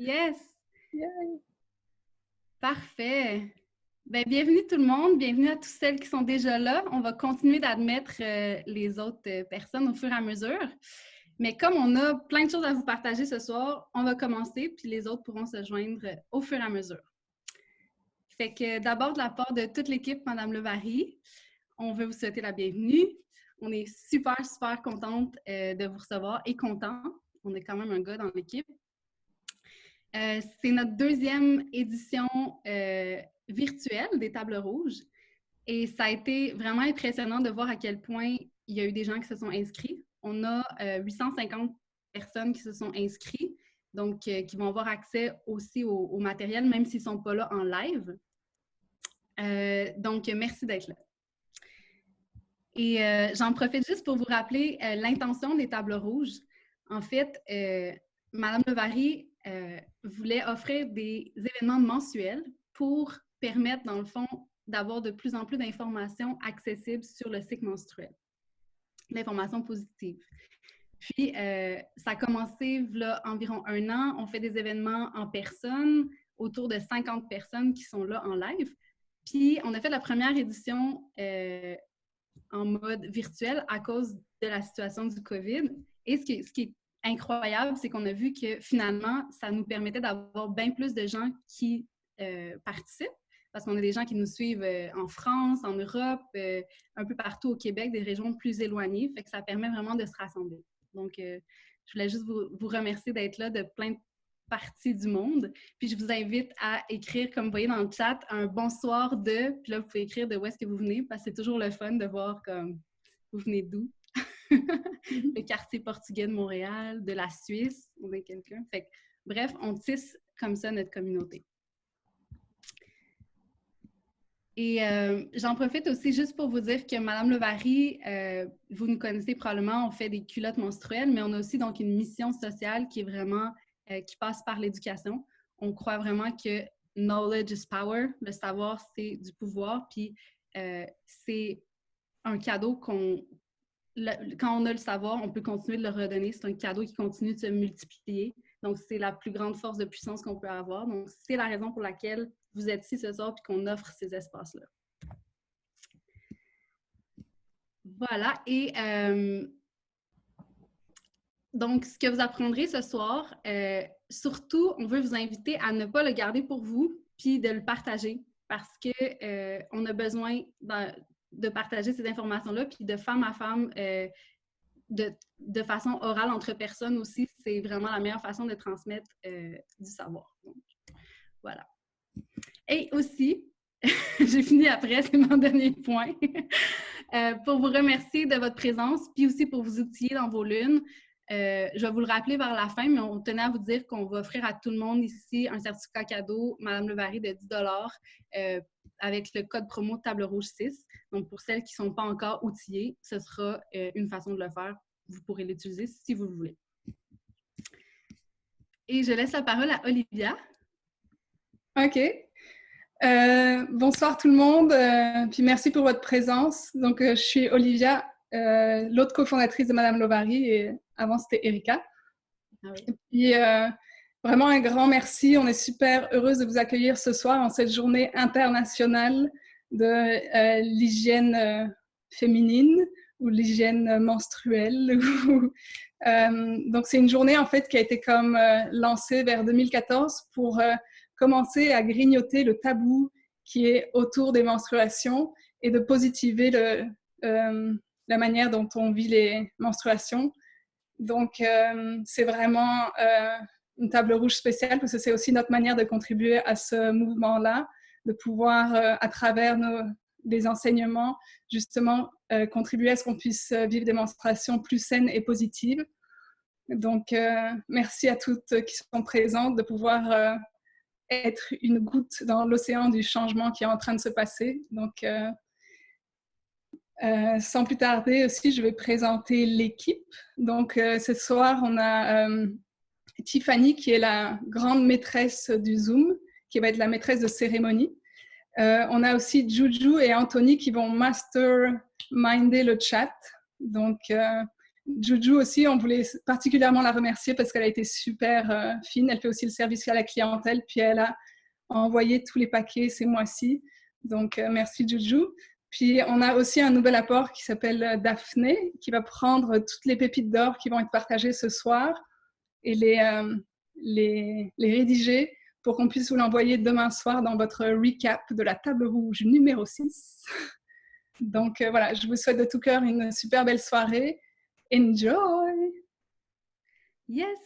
Yes! Yeah. Parfait! Ben, bienvenue tout le monde, bienvenue à toutes celles qui sont déjà là. On va continuer d'admettre les autres personnes au fur et à mesure. Mais comme on a plein de choses à vous partager ce soir, on va commencer, puis les autres pourront se joindre au fur et à mesure. Fait que d'abord, de la part de toute l'équipe Madame Levary, on veut vous souhaiter la bienvenue. On est super, super contente de vous recevoir et content. On est quand même un gars dans l'équipe. C'est notre deuxième édition virtuelle des Tables Rouges et ça a été vraiment impressionnant de voir à quel point il y a eu des gens qui se sont inscrits. On a 850 personnes qui se sont inscrites, donc qui vont avoir accès aussi au matériel, même s'ils ne sont pas là en live. Donc, merci d'être là. Et j'en profite juste pour vous rappeler l'intention des Tables Rouges. En fait, Madame Levary voulait offrir des événements mensuels pour permettre, dans le fond, d'avoir de plus en plus d'informations accessibles sur le cycle menstruel, l'information positive. Puis, ça a commencé là, environ 1 an. On fait des événements en personne, autour de 50 personnes qui sont là en live. Puis, on a fait la première édition en mode virtuel à cause de la situation du COVID. Et ce qui est incroyable, c'est qu'on a vu que finalement, ça nous permettait d'avoir bien plus de gens qui participent, parce qu'on a des gens qui nous suivent en France, en Europe, un peu partout au Québec, des régions plus éloignées. Fait que ça permet vraiment de se rassembler. Donc, je voulais juste vous remercier d'être là de plein de parties du monde. Puis je vous invite à écrire, comme vous voyez dans le chat, un bonsoir de, puis là, vous pouvez écrire de où est-ce que vous venez, parce que c'est toujours le fun de voir comme vous venez d'où. Le quartier portugais de Montréal, de la Suisse, on est quelqu'un. Fait que, bref, on tisse comme ça notre communauté. Et j'en profite aussi juste pour vous dire que Madame Levary, vous nous connaissez probablement, on fait des culottes menstruelles, mais on a aussi donc une mission sociale qui est vraiment, qui passe par l'éducation. On croit vraiment que knowledge is power, le savoir c'est du pouvoir, puis c'est un cadeau quand on a le savoir, on peut continuer de le redonner. C'est un cadeau qui continue de se multiplier. Donc, c'est la plus grande force de puissance qu'on peut avoir. Donc, c'est la raison pour laquelle vous êtes ici ce soir et qu'on offre ces espaces-là. Voilà. Et donc, ce que vous apprendrez ce soir, surtout, on veut vous inviter à ne pas le garder pour vous puis de le partager parce qu'on a besoin de partager ces informations-là puis de femme à femme, de façon orale entre personnes aussi, c'est vraiment la meilleure façon de transmettre du savoir. Donc, voilà. Et aussi, j'ai fini après, c'est mon dernier point, pour vous remercier de votre présence, puis aussi pour vous outiller dans vos lunes. Je vais vous le rappeler vers la fin, mais on tenait à vous dire qu'on va offrir à tout le monde ici un certificat cadeau Madame Levary de 10 $ avec le code promo Table Rouge 6. Donc, pour celles qui ne sont pas encore outillées, ce sera une façon de le faire. Vous pourrez l'utiliser si vous le voulez. Et je laisse la parole à Olivia. OK. Bonsoir tout le monde, puis merci pour votre présence. Donc, je suis Olivia, l'autre cofondatrice de Madame Levary, et avant c'était Erika. Ah oui. Et puis, vraiment un grand merci. On est super heureuse de vous accueillir ce soir en cette journée internationale de l'hygiène féminine ou l'hygiène menstruelle. Donc, c'est une journée en fait qui a été comme lancée vers 2014 pour commencer à grignoter le tabou qui est autour des menstruations et de positiver la manière dont on vit les menstruations. Donc, c'est vraiment une table rouge spéciale parce que c'est aussi notre manière de contribuer à ce mouvement-là, de pouvoir, à travers des enseignements, justement, contribuer à ce qu'on puisse vivre des menstruations plus saines et positives. Donc, merci à toutes qui sont présentes de pouvoir être une goutte dans l'océan du changement qui est en train de se passer. Donc, sans plus tarder aussi, je vais présenter l'équipe. Donc, ce soir, on a Tiffany, qui est la grande maîtresse du Zoom, qui va être la maîtresse de cérémonie. On a aussi Juju et Anthony qui vont masterminder le chat. Donc, Juju aussi, on voulait particulièrement la remercier parce qu'elle a été super fine. Elle fait aussi le service à la clientèle, puis elle a envoyé tous les paquets ces mois-ci. Donc, merci Juju. Puis, on a aussi un nouvel apport qui s'appelle Daphné, qui va prendre toutes les pépites d'or qui vont être partagées ce soir et les rédiger pour qu'on puisse vous l'envoyer demain soir dans votre recap de la table rouge numéro 6. Donc, voilà, je vous souhaite de tout cœur une super belle soirée. Enjoy! Yes!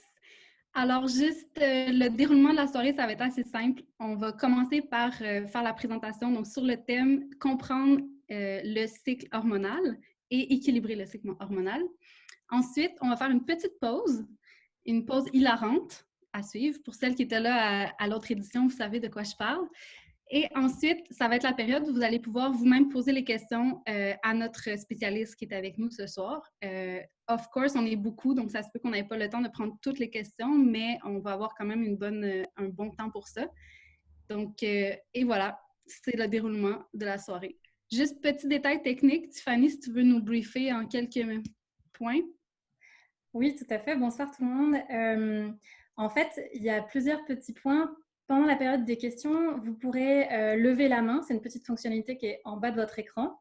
Alors, juste le déroulement de la soirée, ça va être assez simple. On va commencer par faire la présentation donc sur le thème « Comprendre le cycle hormonal et équilibrer le cycle hormonal ». Ensuite, on va faire une pause hilarante à suivre. Pour celles qui étaient là à l'autre édition, vous savez de quoi je parle. Et ensuite, ça va être la période où vous allez pouvoir vous-même poser les questions à notre spécialiste qui est avec nous ce soir. Of course, on est beaucoup, donc ça se peut qu'on n'ait pas le temps de prendre toutes les questions, mais on va avoir quand même un bon temps pour ça. Donc, et voilà, c'est le déroulement de la soirée. Juste petit détail technique, Tiffany, si tu veux nous briefer en quelques points. Oui, tout à fait. Bonsoir tout le monde. En fait, il y a plusieurs petits points. Pendant la période des questions, vous pourrez lever la main. C'est une petite fonctionnalité qui est en bas de votre écran.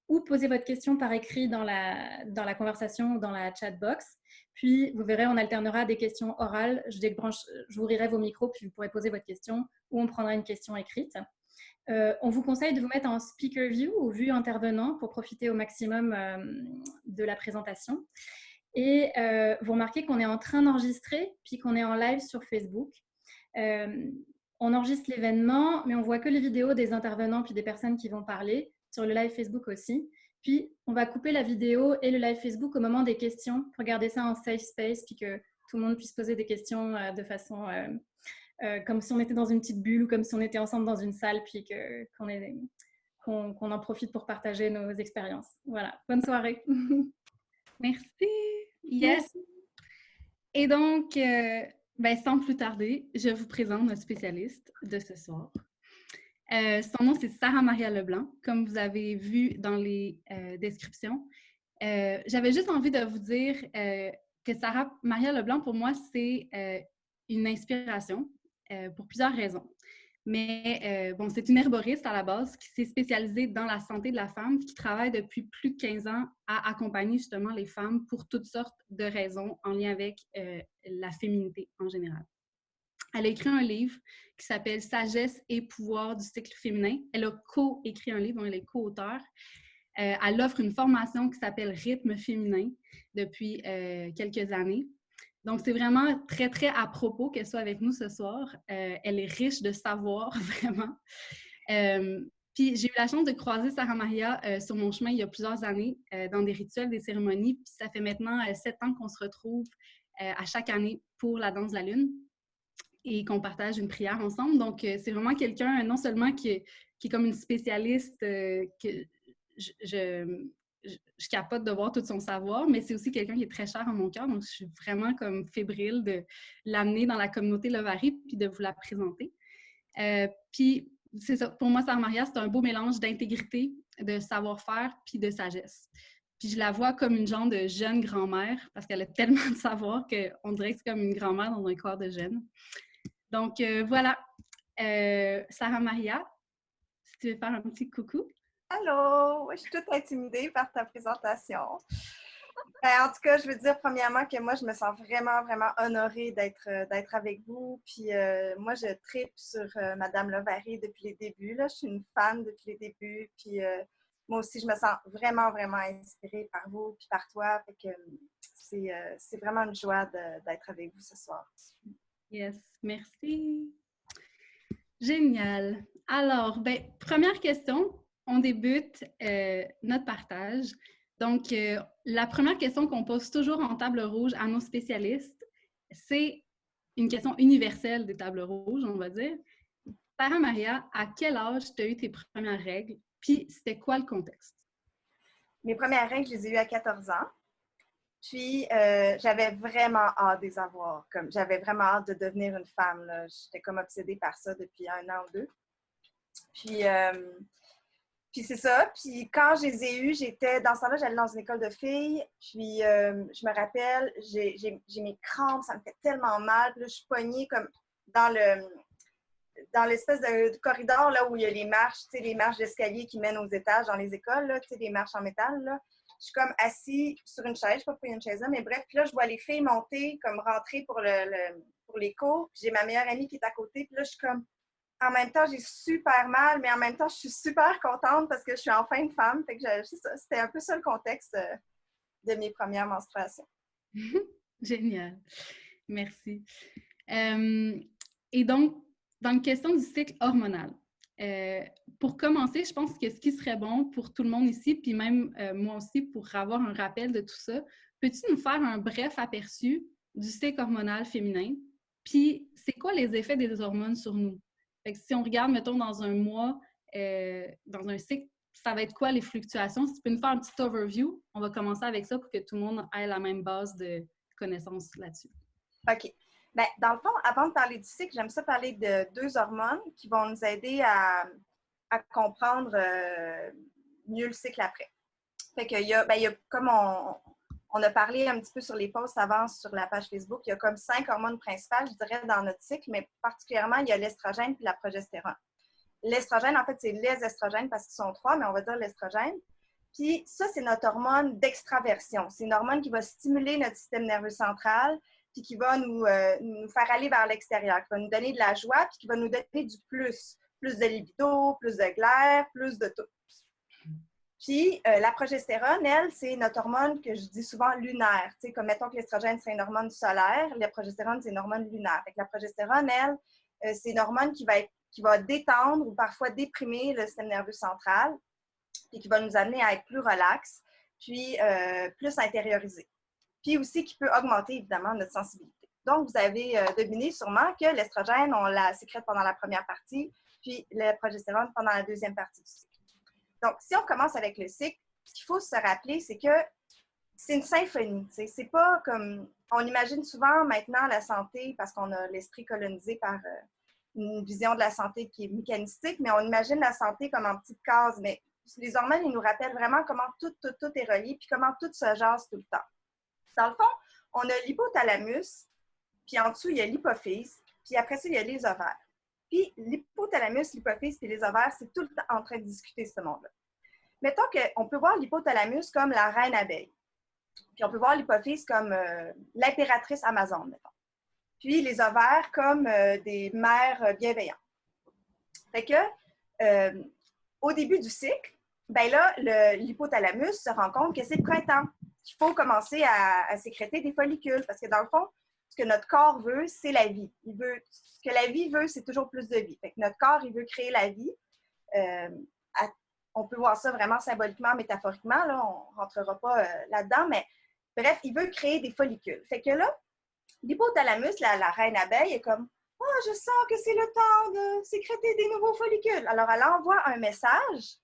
Ou poser votre question par écrit dans la conversation ou dans la chat box. Puis, vous verrez, on alternera des questions orales. J'ouvrirai vos micros, puis vous pourrez poser votre question ou on prendra une question écrite. On vous conseille de vous mettre en speaker view ou vue intervenant pour profiter au maximum de la présentation. Et vous remarquez qu'on est en train d'enregistrer, puis qu'on est en live sur Facebook. On enregistre l'événement, mais on voit que les vidéos des intervenants puis des personnes qui vont parler, sur le live Facebook aussi. Puis, on va couper la vidéo et le live Facebook au moment des questions pour garder ça en safe space, puis que tout le monde puisse poser des questions de façon comme si on était dans une petite bulle ou comme si on était ensemble dans une salle, puis qu'on en profite pour partager nos expériences. Voilà, bonne soirée. Merci. Yes. Merci. Et donc, sans plus tarder, je vous présente notre spécialiste de ce soir. Son nom, c'est Sarah Maria Leblanc, comme vous avez vu dans les descriptions. J'avais juste envie de vous dire que Sarah Maria Leblanc, pour moi, c'est une inspiration pour plusieurs raisons. Mais bon, c'est une herboriste à la base qui s'est spécialisée dans la santé de la femme, qui travaille depuis plus de 15 ans à accompagner justement les femmes pour toutes sortes de raisons en lien avec la féminité en général. Elle a écrit un livre qui s'appelle « Sagesse et pouvoir du cycle féminin ». Elle a co-écrit un livre, donc elle est co-auteure. Elle offre une formation qui s'appelle « Rythme féminin » depuis quelques années. Donc, c'est vraiment très, très à propos qu'elle soit avec nous ce soir. Elle est riche de savoir, vraiment. Puis, j'ai eu la chance de croiser Sarah Maria sur mon chemin il y a plusieurs années dans des rituels, des cérémonies. Puis, ça fait maintenant 7 ans qu'on se retrouve à chaque année pour la danse de la lune et qu'on partage une prière ensemble. Donc, c'est vraiment quelqu'un, non seulement qui est comme une spécialiste que je capote de voir tout son savoir, mais c'est aussi quelqu'un qui est très cher à mon cœur. Donc, je suis vraiment comme fébrile de l'amener dans la communauté Levary puis de vous la présenter. Puis, c'est ça. Pour moi, Sarah Maria, c'est un beau mélange d'intégrité, de savoir-faire puis de sagesse. Puis, je la vois comme une genre de jeune grand-mère parce qu'elle a tellement de savoir qu'on dirait que c'est comme une grand-mère dans un corps de jeune. Donc, voilà. Sarah Maria, si tu veux faire un petit coucou. Allô! Je suis toute intimidée par ta présentation. En tout cas, je veux dire premièrement que moi, je me sens vraiment, vraiment honorée d'être avec vous. Puis moi, je tripe sur Madame Levary depuis les débuts. Là. Je suis une fan depuis les débuts. Puis moi aussi, je me sens vraiment, vraiment inspirée par vous puis par toi. Fait que c'est vraiment une joie d'être avec vous ce soir. Yes, merci. Génial. Alors, première question. On débute notre partage. Donc, la première question qu'on pose toujours en table rouge à nos spécialistes, c'est une question universelle des tables rouges, on va dire. Sarah Maria, à quel âge tu as eu tes premières règles? Puis, c'était quoi le contexte? Mes premières règles, je les ai eues à 14 ans. Puis, j'avais vraiment hâte de les avoir. J'avais vraiment hâte de devenir une femme. J'étais comme obsédée par ça depuis 1 an ou 2. Puis, Puis c'est ça. Puis quand je les ai eus, dans ce temps-là, j'allais dans une école de filles. Puis je me rappelle, j'ai mes crampes, ça me fait tellement mal. Puis là, je suis poignée comme dans l'espèce de corridor là où il y a les marches, tu sais, les marches d'escalier qui mènent aux étages dans les écoles, là, tu sais, des marches en métal, là. Je suis comme assise sur une chaise, je ne sais pas pourquoi il y a une chaise là, mais bref, puis là, je vois les filles monter, comme rentrer pour les cours, puis j'ai ma meilleure amie qui est à côté, puis là, je suis comme, en même temps, j'ai super mal, mais en même temps, je suis super contente parce que je suis enfin une femme, fait que c'était un peu ça le contexte de mes premières menstruations. Génial. Merci. Et donc, dans la question du cycle hormonal, pour commencer, je pense que ce qui serait bon pour tout le monde ici, puis même moi aussi, pour avoir un rappel de tout ça, peux-tu nous faire un bref aperçu du cycle hormonal féminin? Puis, c'est quoi les effets des hormones sur nous? Fait que si on regarde, mettons, dans un mois, dans un cycle, ça va être quoi les fluctuations? Si tu peux nous faire un petit overview, on va commencer avec ça pour que tout le monde ait la même base de connaissances là-dessus. OK. Bien, dans le fond, avant de parler du cycle, j'aime ça parler de 2 hormones qui vont nous aider à comprendre mieux le cycle après. Fait qu'il y a, comme on a parlé un petit peu sur les posts avant sur la page Facebook, il y a comme 5 hormones principales, je dirais, dans notre cycle, mais particulièrement, il y a l'estrogène et la progestérone. L'estrogène, en fait, c'est les estrogènes parce qu'ils sont 3, mais on va dire l'estrogène. Puis ça, c'est notre hormone d'extraversion. C'est une hormone qui va stimuler notre système nerveux central, puis qui va nous faire aller vers l'extérieur, qui va nous donner de la joie, puis qui va nous donner du plus. Plus de libido, plus de glaire, plus de tout. Puis la progestérone, elle, c'est notre hormone que je dis souvent lunaire. Tu sais, comme mettons que l'estrogène, c'est une hormone solaire, la progestérone, c'est une hormone lunaire. Fait que la progestérone, elle, c'est une hormone qui va détendre ou parfois déprimer le système nerveux central, puis qui va nous amener à être plus relax, puis plus intériorisé. Puis aussi qui peut augmenter évidemment notre sensibilité. Donc, vous avez deviné sûrement que l'estrogène, on la sécrète pendant la première partie, puis la progestérone pendant la deuxième partie du cycle. Donc, si on commence avec le cycle, ce qu'il faut se rappeler, c'est que c'est une symphonie. C'est pas comme... On imagine souvent maintenant la santé, parce qu'on a l'esprit colonisé par une vision de la santé qui est mécanistique, mais on imagine la santé comme en petites cases. Mais les hormones, ils nous rappellent vraiment comment tout est relié, puis comment tout se jase tout le temps. Dans le fond, on a l'hypothalamus, puis en dessous, il y a l'hypophyse, puis après ça, il y a les ovaires. Puis l'hypothalamus, l'hypophyse et les ovaires, c'est tout le temps en train de discuter ce monde-là. Mettons qu'on peut voir l'hypothalamus comme la reine abeille. Puis on peut voir l'hypophyse comme l'impératrice Amazon, mettons. Puis les ovaires comme des mères bienveillantes. Fait que, au début du cycle, ben là, l'hypothalamus se rend compte que c'est le printemps, qu'il faut commencer à sécréter des follicules. Parce que dans le fond, ce que notre corps veut, c'est la vie. Ce que la vie veut, c'est toujours plus de vie. Fait que notre corps, il veut créer la vie. On peut voir ça vraiment symboliquement, métaphoriquement. Là, on ne rentrera pas là-dedans, mais bref, il veut créer des follicules. Fait que là, l'hypothalamus, la reine abeille, est comme « Oh, je sens que c'est le temps de sécréter des nouveaux follicules. » Alors, elle envoie un message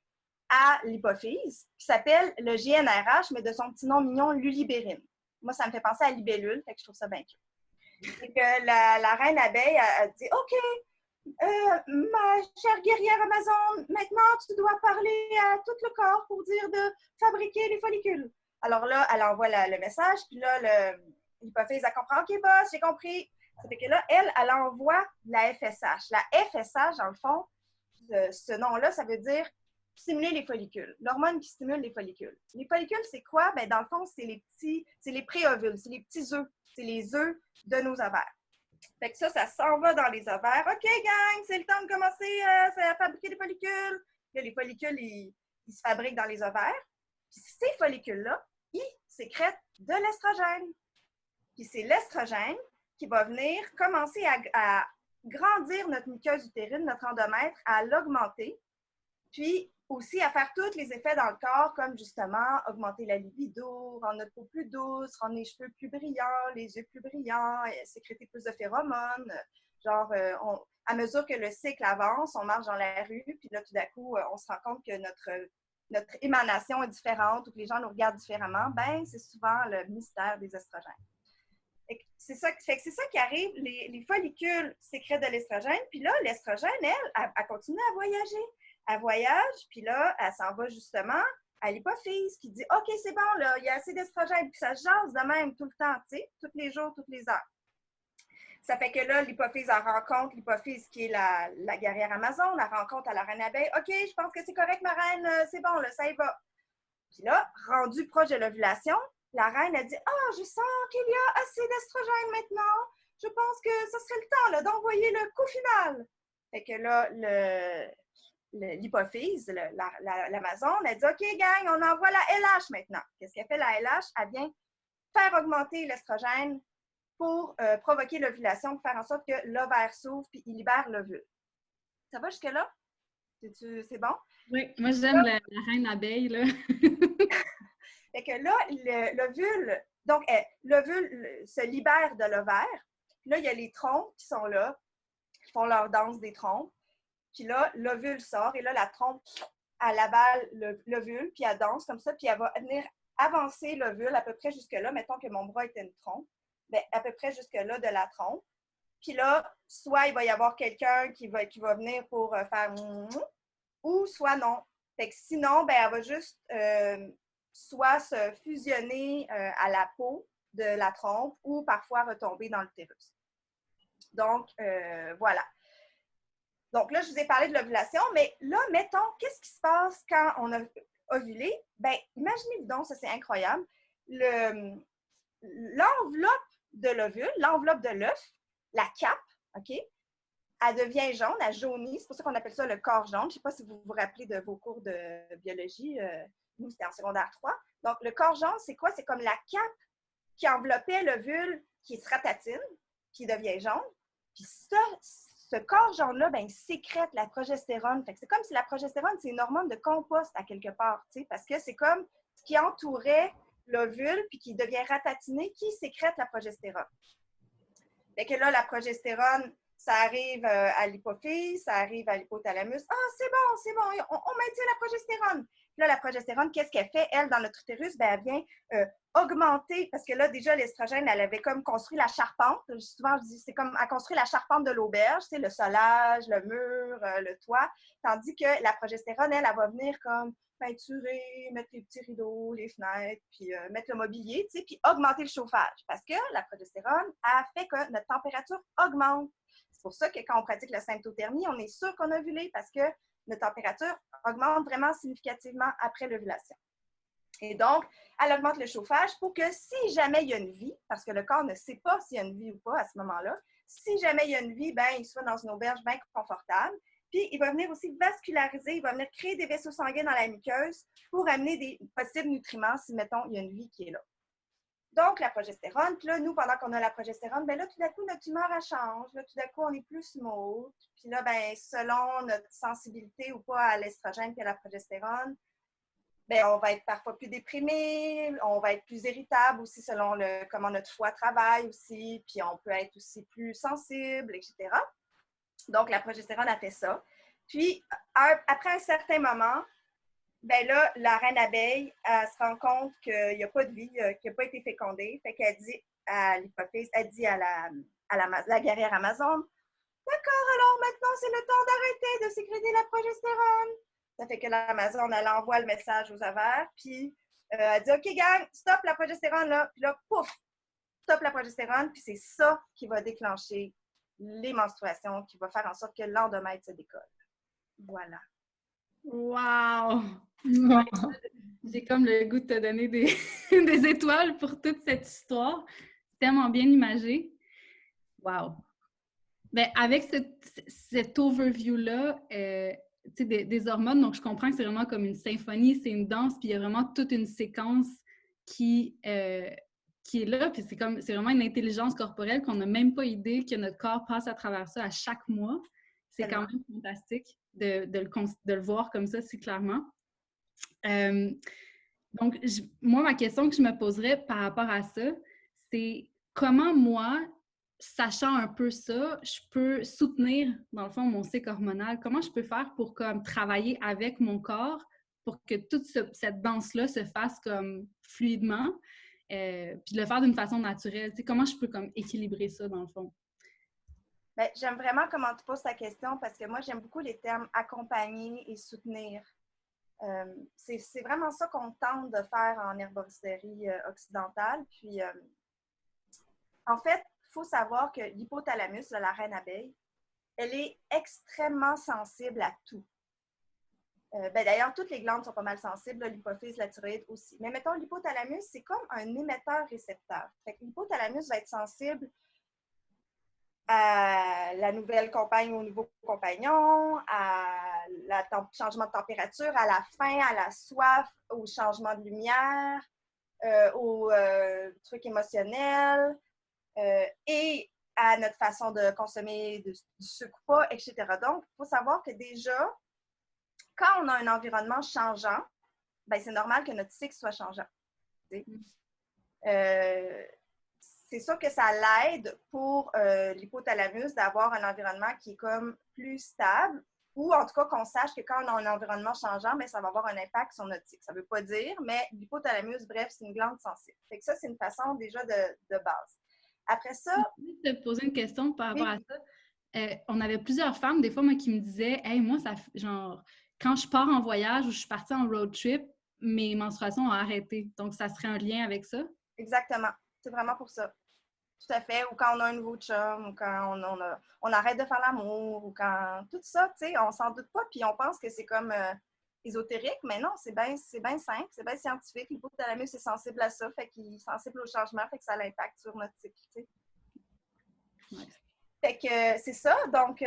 à l'hypophyse qui s'appelle le GnRH, mais de son petit nom mignon, l'ulibérine. Moi, ça me fait penser à libellule, fait que je trouve ça bien cute. Et que la reine abeille a dit « OK, ma chère guerrière Amazon, maintenant, tu dois parler à tout le corps pour dire de fabriquer les follicules. » Alors là, elle envoie le message, puis là, l'hypophyse, elle comprend « OK, boss, j'ai compris. » Ça fait que là, elle envoie la FSH. La FSH, dans le fond, ce nom-là, ça veut dire stimuler les follicules. L'hormone qui stimule les follicules. Les follicules, c'est quoi? Ben, dans le fond, c'est les pré-ovules, c'est les petits œufs. C'est les œufs de nos ovaires. Fait que ça s'en va dans les ovaires. OK, gang, c'est le temps de commencer à fabriquer des follicules. Là, les follicules, ils se fabriquent dans les ovaires. Puis ces follicules-là, ils sécrètent de l'estrogène. Puis c'est l'estrogène qui va venir commencer à grandir notre muqueuse utérine, notre endomètre, à l'augmenter. Puis aussi à faire tous les effets dans le corps, comme justement augmenter la libido, rendre notre peau plus douce, rendre les cheveux plus brillants, les yeux plus brillants, sécréter plus de phéromones. Genre, à mesure que le cycle avance, on marche dans la rue, puis là, tout d'un coup, on se rend compte que notre émanation est différente ou que les gens nous regardent différemment. Ben, c'est souvent le mystère des estrogènes. C'est ça qui arrive, les follicules sécrètent de l'estrogène, puis là, l'estrogène, elle continue à voyager. Elle voyage, puis là, elle s'en va justement à l'hypophyse qui dit « OK, c'est bon, là, il y a assez d'estrogène. » Puis ça se jase de même tout le temps, tu sais, tous les jours, toutes les heures. Ça fait que là, l'hypophyse, elle rencontre l'hypophyse qui est la guerrière Amazon, elle rencontre à la reine abeille. OK, je pense que c'est correct, ma reine, c'est bon, là, ça y va. Puis là, rendu proche de l'ovulation, la reine a dit « Ah, je sens qu'il y a assez d'estrogène maintenant. Je pense que ce serait le temps d'envoyer le coup final. » Fait que là, l'hypophyse, l'Amazon, elle dit « OK, gang, on envoie la LH maintenant. » Qu'est-ce qu'elle fait, la LH? Elle vient faire augmenter l'estrogène pour provoquer l'ovulation, pour faire en sorte que l'ovaire s'ouvre puis il libère l'ovule. Ça va jusque-là? C'est bon? Oui, moi j'aime la reine abeille, là. Fait que là, l'ovule, donc l'ovule se libère de l'ovaire. Là, il y a les trompes qui sont là, qui font leur danse des trompes. Puis là, l'ovule sort et là, la trompe, elle avale l'ovule, puis elle danse comme ça, puis elle va venir avancer l'ovule à peu près jusque-là. Mettons que mon bras était une trompe. Bien, à peu près jusque-là de la trompe. Puis là, soit il va y avoir quelqu'un qui va venir pour faire ou soit non. Fait que sinon, ben, elle va juste soit se fusionner à la peau de la trompe ou parfois retomber dans l'utérus. Donc, voilà. Donc là, je vous ai parlé de l'ovulation, mais là, mettons, qu'est-ce qui se passe quand on a ovulé? Bien, imaginez-vous donc, ça c'est incroyable, l'enveloppe de l'ovule, l'enveloppe de l'œuf, la cape, OK? Elle devient jaune, elle jaunit. C'est pour ça qu'on appelle ça le corps jaune. Je ne sais pas si vous vous rappelez de vos cours de biologie. Nous, c'était en secondaire 3. Donc, le corps jaune, c'est quoi? C'est comme la cape qui enveloppait l'ovule qui se ratatine, qui devient jaune. Puis ce corps jaune-là, ben, il sécrète la progestérone. Fait que c'est comme si la progestérone, c'est une hormone de compost à quelque part, tu sais, parce que c'est comme ce qui entourait l'ovule puis qui devient ratatiné, qui sécrète la progestérone. Fait que là, la progestérone, ça arrive à l'hypophyse, ça arrive à l'hypothalamus. Ah, c'est bon, on maintient la progestérone. Puis là, la progestérone, qu'est-ce qu'elle fait? Elle, dans notre utérus, ben, elle vient augmenter, parce que là, déjà, l'estrogène, elle avait comme construit la charpente. Souvent, je dis, c'est comme, elle construit la charpente de l'auberge, tu sais, le solage, le mur, le toit. Tandis que la progestérone, elle va venir comme peinturer, mettre les petits rideaux, les fenêtres, puis mettre le mobilier, tu sais, puis augmenter le chauffage. Parce que la progestérone a fait que notre température augmente. C'est pour ça que quand on pratique la symptothermie, on est sûr qu'on a ovulé parce que notre température augmente vraiment significativement après l'ovulation. Et donc, elle augmente le chauffage pour que si jamais il y a une vie, parce que le corps ne sait pas s'il y a une vie ou pas à ce moment-là, si jamais il y a une vie, ben, il soit dans une auberge bien confortable. Puis, il va venir aussi vasculariser, il va venir créer des vaisseaux sanguins dans la muqueuse pour amener des possibles nutriments si, mettons, il y a une vie qui est là. Donc, la progestérone. Puis là, nous, pendant qu'on a la progestérone, bien là, tout d'un coup, notre humeur, elle change. Là, tout d'un coup, on est plus smooth. Puis là, bien, selon notre sensibilité ou pas à l'estrogène et à la progestérone, bien, on va être parfois plus déprimé, on va être plus irritable aussi selon comment notre foie travaille aussi, puis on peut être aussi plus sensible, etc. Donc, la progestérone a fait ça. Puis, après un certain moment, ben là, la reine abeille, elle se rend compte qu'il n'y a pas de vie, qui n'a pas été fécondée. Fait qu'elle dit à l'hypophyse, elle dit à la guerrière Amazon, « D'accord, alors maintenant, c'est le temps d'arrêter de sécréter la progestérone. » Ça fait que l'Amazon, elle envoie le message aux ovaires, puis elle dit « OK, gang, stop la progestérone, là. » Puis là, pouf, stop la progestérone, puis c'est ça qui va déclencher les menstruations, qui va faire en sorte que l'endomètre se décolle. Voilà. Wow! J'ai comme le goût de te donner des étoiles pour toute cette histoire. Tellement bien imagé. Wow! Bien, avec cet overview-là, des hormones, donc je comprends que c'est vraiment comme une symphonie, c'est une danse, puis il y a vraiment toute une séquence qui est là, puis c'est vraiment une intelligence corporelle qu'on n'a même pas idée que notre corps passe à travers ça à chaque mois. C'est quand même fantastique de le voir comme ça si clairement. Donc, moi, ma question que je me poserais par rapport à ça, c'est comment moi, sachant un peu ça, je peux soutenir, dans le fond, mon cycle hormonal? Comment je peux faire pour comme travailler avec mon corps pour que toute cette danse-là se fasse comme fluidement, puis de le faire d'une façon naturelle? Tu sais, comment je peux comme équilibrer ça, dans le fond? Ben, j'aime vraiment comment tu poses ta question parce que moi, j'aime beaucoup les termes accompagner et soutenir. C'est vraiment ça qu'on tente de faire en herboristerie occidentale. Puis, en fait, il faut savoir que l'hypothalamus, la reine abeille, elle est extrêmement sensible à tout. D'ailleurs, toutes les glandes sont pas mal sensibles, l'hypophyse, la thyroïde aussi. Mais mettons, l'hypothalamus, c'est comme un émetteur-récepteur. L'hypothalamus va être sensible à la nouvelle compagne ou au nouveau compagnon, à la changement de température, à la faim, à la soif, au changement de lumière, aux trucs émotionnels et à notre façon de consommer du sucre ou pas, etc. Donc, il faut savoir que déjà, quand on a un environnement changeant, ben, c'est normal que notre cycle soit changeant. C'est sûr que ça l'aide pour l'hypothalamus d'avoir un environnement qui est comme plus stable ou en tout cas qu'on sache que quand on a un environnement changeant, bien, ça va avoir un impact sur notre cycle. Ça ne veut pas dire, mais l'hypothalamus, bref, c'est une glande sensible. Fait que ça, c'est une façon déjà de base. Après ça... Je vais te poser une question par rapport à ça. On avait plusieurs femmes, des fois, moi, qui me disaient « Hey, moi, ça genre, quand je pars en voyage ou je suis partie en road trip, mes menstruations ont arrêté. » Donc, ça serait un lien avec ça? Exactement. C'est vraiment pour ça. Tout à fait. Ou quand on a un nouveau chum, ou quand on arrête de faire l'amour, ou quand... Tout ça, tu sais, on s'en doute pas, puis on pense que c'est comme ésotérique, mais non, c'est bien simple, c'est bien scientifique. L'hypothalamus est sensible à ça, fait qu'il est sensible au changement, fait que ça a l'impact sur notre cycle, tu sais. Ouais. Fait que c'est ça, donc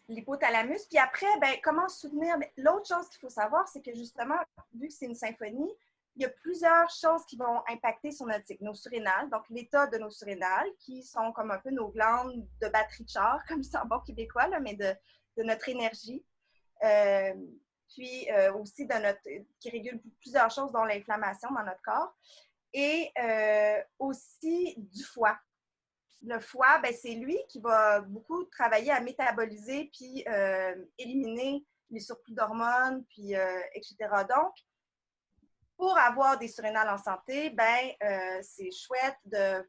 l'hypothalamus. Puis après, ben, comment soutenir? L'autre chose qu'il faut savoir, c'est que justement, vu que c'est une symphonie, il y a plusieurs choses qui vont impacter sur notre cycle. Nos surrénales, donc l'état de nos surrénales, qui sont comme un peu nos glandes de batterie de char, comme c'est en bon québécois, là, mais de notre énergie. Puis aussi qui régule plusieurs choses, dont l'inflammation dans notre corps. Et aussi du foie. Le foie, ben, c'est lui qui va beaucoup travailler à métaboliser puis éliminer les surplus d'hormones, puis etc. Donc, pour avoir des surrénales en santé, ben, c'est chouette de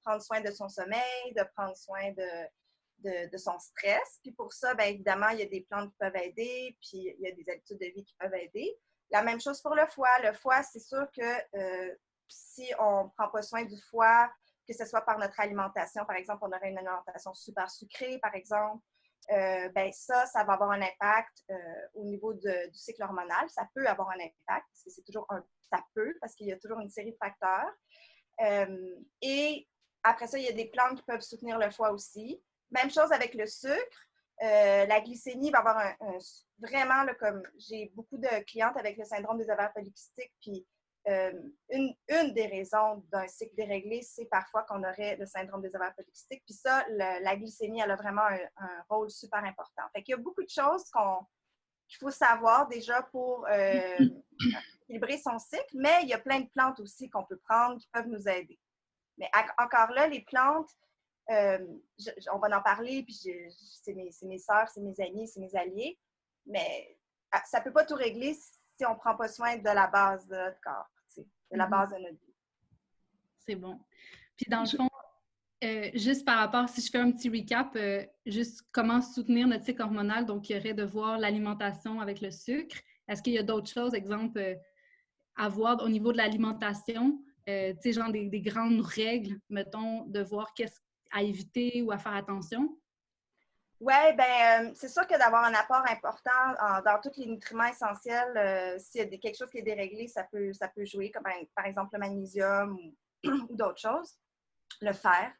prendre soin de son sommeil, de prendre soin de son stress. Puis pour ça, bien évidemment, il y a des plantes qui peuvent aider, puis il y a des habitudes de vie qui peuvent aider. La même chose pour le foie. Le foie, c'est sûr que si on ne prend pas soin du foie, que ce soit par notre alimentation, par exemple, on aurait une alimentation super sucrée, par exemple, ben ça va avoir un impact au niveau du cycle hormonal. Ça peut avoir un impact, parce que c'est toujours ça peut, parce qu'il y a toujours une série de facteurs. Et après ça, il y a des plantes qui peuvent soutenir le foie aussi. Même chose avec le sucre. La glycémie va avoir vraiment, là, comme j'ai beaucoup de clientes avec le syndrome des ovaires polykystiques, puis une des raisons d'un cycle déréglé, c'est parfois qu'on aurait le syndrome des ovaires polykystiques. Puis ça, la glycémie, elle a vraiment un rôle super important. Fait qu'il y a beaucoup de choses qu'il faut savoir déjà pour équilibrer son cycle, mais il y a plein de plantes aussi qu'on peut prendre qui peuvent nous aider. Mais encore là, les plantes, on va en parler, puis c'est mes sœurs, c'est mes amis, c'est mes alliés, mais ça ne peut pas tout régler si on ne prend pas soin de la base de notre corps, de la base de notre vie. C'est bon. Puis dans le fond, juste par rapport, si je fais un petit recap, juste comment soutenir notre cycle hormonal, donc il y aurait de voir l'alimentation avec le sucre. Est-ce qu'il y a d'autres choses, exemple, à voir au niveau de l'alimentation, tu sais, genre des grandes règles, mettons, de voir qu'est-ce à éviter ou à faire attention? Oui, bien, c'est sûr que d'avoir un apport important dans tous les nutriments essentiels, s'il y a quelque chose qui est déréglé, ça peut jouer, comme par exemple le magnésium ou d'autres choses, le fer.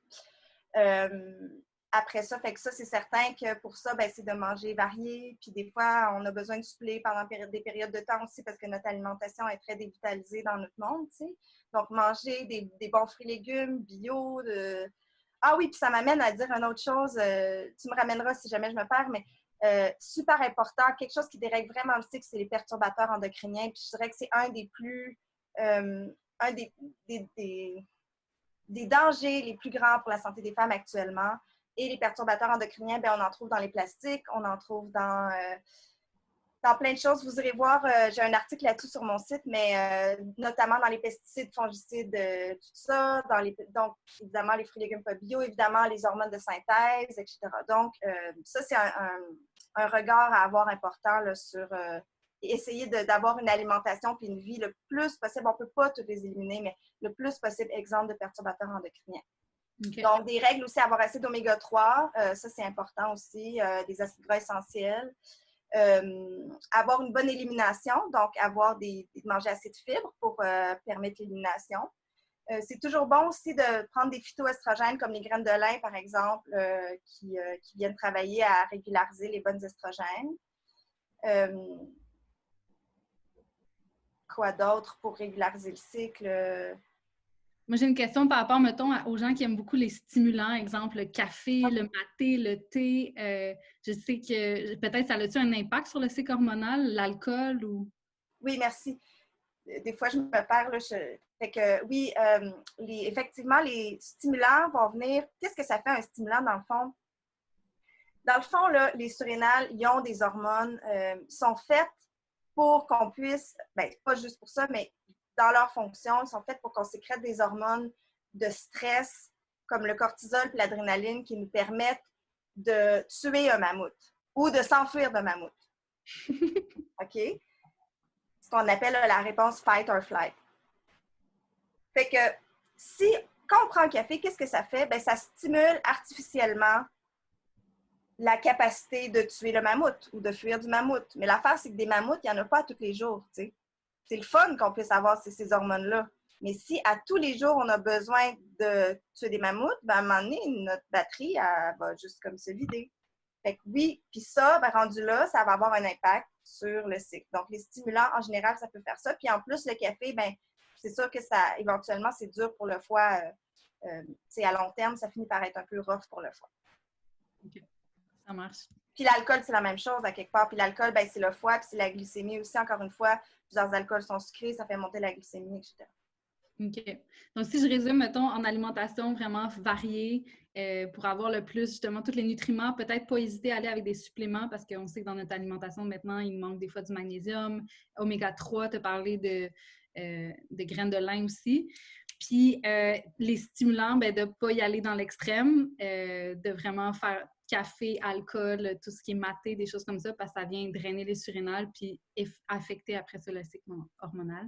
Après ça, fait que ça, c'est certain que pour ça, ben, c'est de manger varié. Puis des fois, on a besoin de suppléer pendant des périodes de temps aussi parce que notre alimentation est très dévitalisée dans notre monde, tu sais. Donc, manger des bons fruits et légumes, bio, Ah oui, puis ça m'amène à dire une autre chose. Tu me ramèneras si jamais je me perds, mais super important, quelque chose qui dérègle vraiment le cycle, c'est les perturbateurs endocriniens. Puis je dirais que c'est un des plus... un des dangers les plus grands pour la santé des femmes actuellement. Et les perturbateurs endocriniens, bien, on en trouve dans les plastiques, on en trouve dans dans plein de choses. Vous irez voir, j'ai un article là-dessus sur mon site, mais notamment dans les pesticides, fongicides, tout ça, donc évidemment les fruits et légumes pas bio, évidemment les hormones de synthèse, etc. Donc, ça, c'est un regard à avoir important là, sur essayer d'avoir une alimentation puis une vie le plus possible. On ne peut pas toutes les éliminer, mais le plus possible exempt de perturbateurs endocriniens. Okay. Donc, des règles aussi, avoir assez d'oméga 3, ça c'est important aussi, des acides gras essentiels. Avoir une bonne élimination, donc manger assez de fibres pour permettre l'élimination. C'est toujours bon aussi de prendre des phytoestrogènes comme les graines de lin, par exemple, qui viennent travailler à régulariser les bonnes estrogènes. Quoi d'autre pour régulariser le cycle? Moi, j'ai une question par rapport, mettons, aux gens qui aiment beaucoup les stimulants, exemple le café, le maté, le thé. Je sais que peut-être ça a-tu un impact sur le cycle hormonal, l'alcool ou... Oui, merci. Des fois, je me perds. Là, fait que, oui, effectivement, les stimulants vont venir. Qu'est-ce que ça fait un stimulant dans le fond? Dans le fond, là, les surrénales, ils ont des hormones, sont faites pour qu'on puisse, bien, pas juste pour ça, mais dans leur fonction, ils sont faits pour qu'on sécrète des hormones de stress, comme le cortisol et l'adrénaline, qui nous permettent de tuer un mammouth ou de s'enfuir d'un mammouth. OK? Ce qu'on appelle la réponse fight or flight. Fait que, quand on prend un café, qu'est-ce que ça fait? Bien, ça stimule artificiellement la capacité de tuer le mammouth ou de fuir du mammouth. Mais l'affaire, c'est que des mammouths, il n'y en a pas tous les jours, tu sais. C'est le fun qu'on puisse avoir ces hormones-là. Mais si à tous les jours, on a besoin de tuer des mammouths, ben, à un moment donné, notre batterie, elle va juste comme se vider. Fait que oui, puis ça, ben, rendu là, ça va avoir un impact sur le cycle. Donc, les stimulants, en général, ça peut faire ça. Puis en plus, le café, ben, c'est sûr que ça, éventuellement, c'est dur pour le foie. À long terme, ça finit par être un peu rough pour le foie. OK. Ça marche. Puis l'alcool, c'est la même chose à quelque part. Puis l'alcool, ben, c'est le foie, puis c'est la glycémie aussi. Encore une fois, plusieurs alcools sont sucrés, ça fait monter la glycémie, etc. OK. Donc, si je résume, mettons, en alimentation vraiment variée, pour avoir le plus, justement, tous les nutriments, peut-être pas hésiter à aller avec des suppléments parce qu'on sait que dans notre alimentation, maintenant, il manque des fois du magnésium, oméga 3, tu as parlé de graines de lin aussi. Puis, les stimulants, ben, de ne pas y aller dans l'extrême, de vraiment faire café, alcool, tout ce qui est maté, des choses comme ça, parce que ça vient drainer les surrénales puis affecter après ça le cycle hormonal.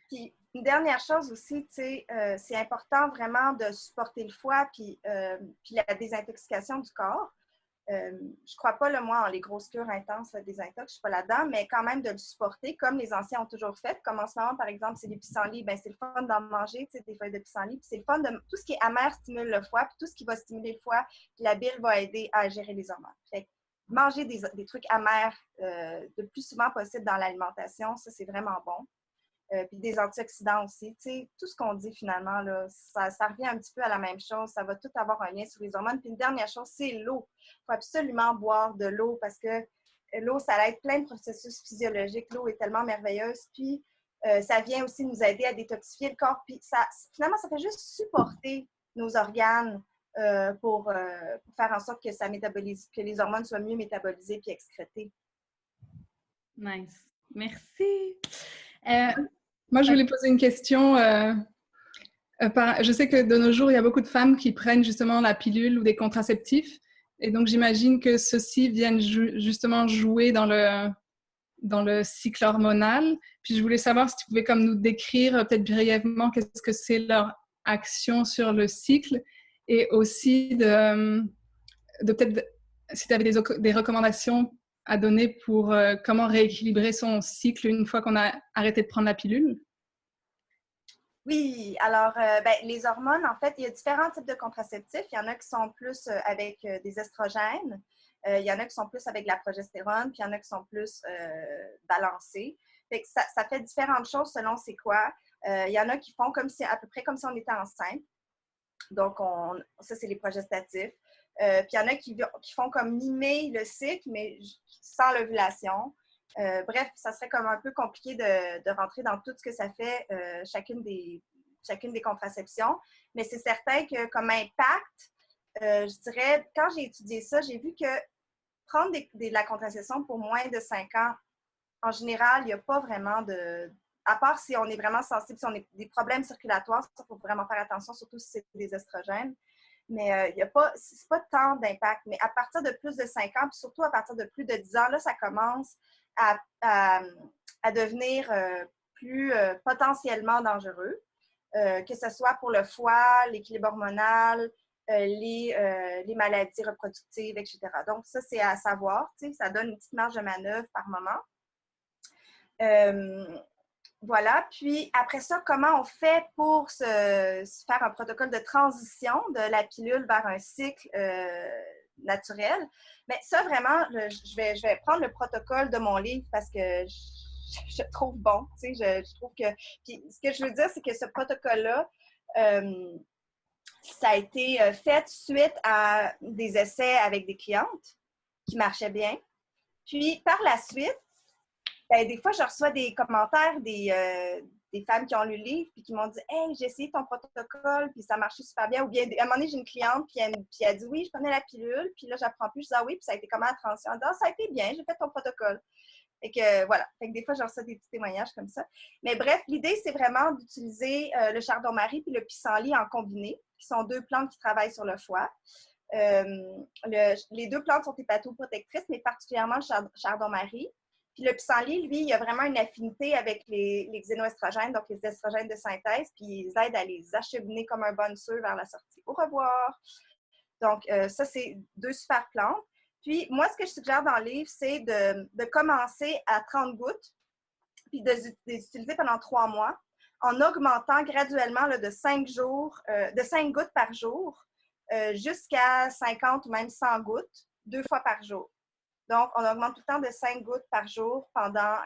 Puis, une dernière chose aussi, tu sais, c'est important vraiment de supporter le foie puis la désintoxication du corps. Je ne crois pas, le moi, en les grosses cures intenses, la désintox, je ne suis pas là-dedans, mais quand même de le supporter comme les anciens ont toujours fait. Comme en ce moment, par exemple, c'est des pissenlits, bien, c'est le fun d'en manger, tu sais, des feuilles de pissenlit. Puis c'est le fun de... Tout ce qui est amer stimule le foie, puis tout ce qui va stimuler le foie, puis la bile va aider à gérer les hormones. Fait que manger des trucs amers le plus souvent possible dans l'alimentation, ça, c'est vraiment bon. Puis des antioxydants aussi. Tu sais, tout ce qu'on dit finalement, là, ça revient un petit peu à la même chose. Ça va tout avoir un lien sur les hormones. Puis une dernière chose, c'est l'eau. Il faut absolument boire de l'eau parce que l'eau, ça aide plein de processus physiologiques. L'eau est tellement merveilleuse. Puis ça vient aussi nous aider à détoxifier le corps. Puis finalement, ça fait juste supporter nos organes pour faire en sorte que ça métabolise, que les hormones soient mieux métabolisées puis excrétées. Nice. Merci. Moi, je voulais poser une question. Je sais que de nos jours, il y a beaucoup de femmes qui prennent justement la pilule ou des contraceptifs. Et donc, j'imagine que ceux-ci viennent justement jouer dans le cycle hormonal. Puis, je voulais savoir si tu pouvais comme nous décrire peut-être brièvement qu'est-ce que c'est leur action sur le cycle et aussi de peut-être si tu avais des recommandations à donner pour comment rééquilibrer son cycle une fois qu'on a arrêté de prendre la pilule? Oui, alors, les hormones, en fait, il y a différents types de contraceptifs. Il y en a qui sont plus avec des estrogènes. Il y en a qui sont plus avec la progestérone, puis il y en a qui sont plus balancés. Fait que ça fait différentes choses selon c'est quoi. Il y en a qui font à peu près comme si on était enceinte. Donc, ça, c'est les progestatifs. Puis il y en a qui font comme mimer le cycle, mais sans l'ovulation. Bref, ça serait comme un peu compliqué de rentrer dans tout ce que ça fait chacune des contraceptions. Mais c'est certain que comme impact, je dirais, quand j'ai étudié ça, j'ai vu que prendre de la contraception pour moins de 5 ans, en général, il n'y a pas vraiment de... À part si on est vraiment sensible, si on a des problèmes circulatoires, ça, il faut vraiment faire attention, surtout si c'est des estrogènes. Mais il n'y a pas, c'est pas tant d'impact. Mais à partir de plus de 5 ans, puis surtout à partir de plus de 10 ans, là, ça commence à devenir plus potentiellement dangereux, que ce soit pour le foie, l'équilibre hormonal, les maladies reproductives, etc. Donc, ça, c'est à savoir. Ça donne une petite marge de manœuvre par moment. Voilà. Puis, après ça, comment on fait pour se faire un protocole de transition de la pilule vers un cycle naturel? Bien, ça, vraiment, je vais prendre le protocole de mon livre parce que je trouve bon. Je trouve que... Puis, ce que je veux dire, c'est que ce protocole-là, ça a été fait suite à des essais avec des clientes qui marchaient bien. Puis, par la suite, ben, des fois, je reçois des commentaires des femmes qui ont lu le livre puis qui m'ont dit « Hey, j'ai essayé ton protocole, puis ça marchait super bien. » Ou bien, à un moment donné, j'ai une cliente, puis elle dit « Oui, je prenais la pilule, puis là, j'apprends plus. » Je dis « Ah oui, puis ça a été comment la transition? » Elle dit « Ah, ça a été bien, j'ai fait ton protocole. » Fait que voilà. Fait que des fois, je reçois des petits témoignages comme ça. Mais bref, l'idée, c'est vraiment d'utiliser le chardon-marie puis le pissenlit en combiné, qui sont 2 plantes qui travaillent sur le foie. Les 2 plantes sont hépatoprotectrices, mais particulièrement le chardon-marie. Puis le pissenlit, lui, il a vraiment une affinité avec les xénoestrogènes, donc les estrogènes de synthèse, puis ils aident à les acheminer comme un bon œuf vers la sortie. Au revoir! Donc, ça, c'est 2 super plantes. Puis, moi, ce que je suggère dans le livre, c'est de commencer à 30 gouttes, puis de les utiliser pendant 3 mois, en augmentant graduellement là, de 5 gouttes par jour jusqu'à 50 ou même 100 gouttes, 2 fois par jour. Donc, on augmente tout le temps de 5 gouttes par jour pendant,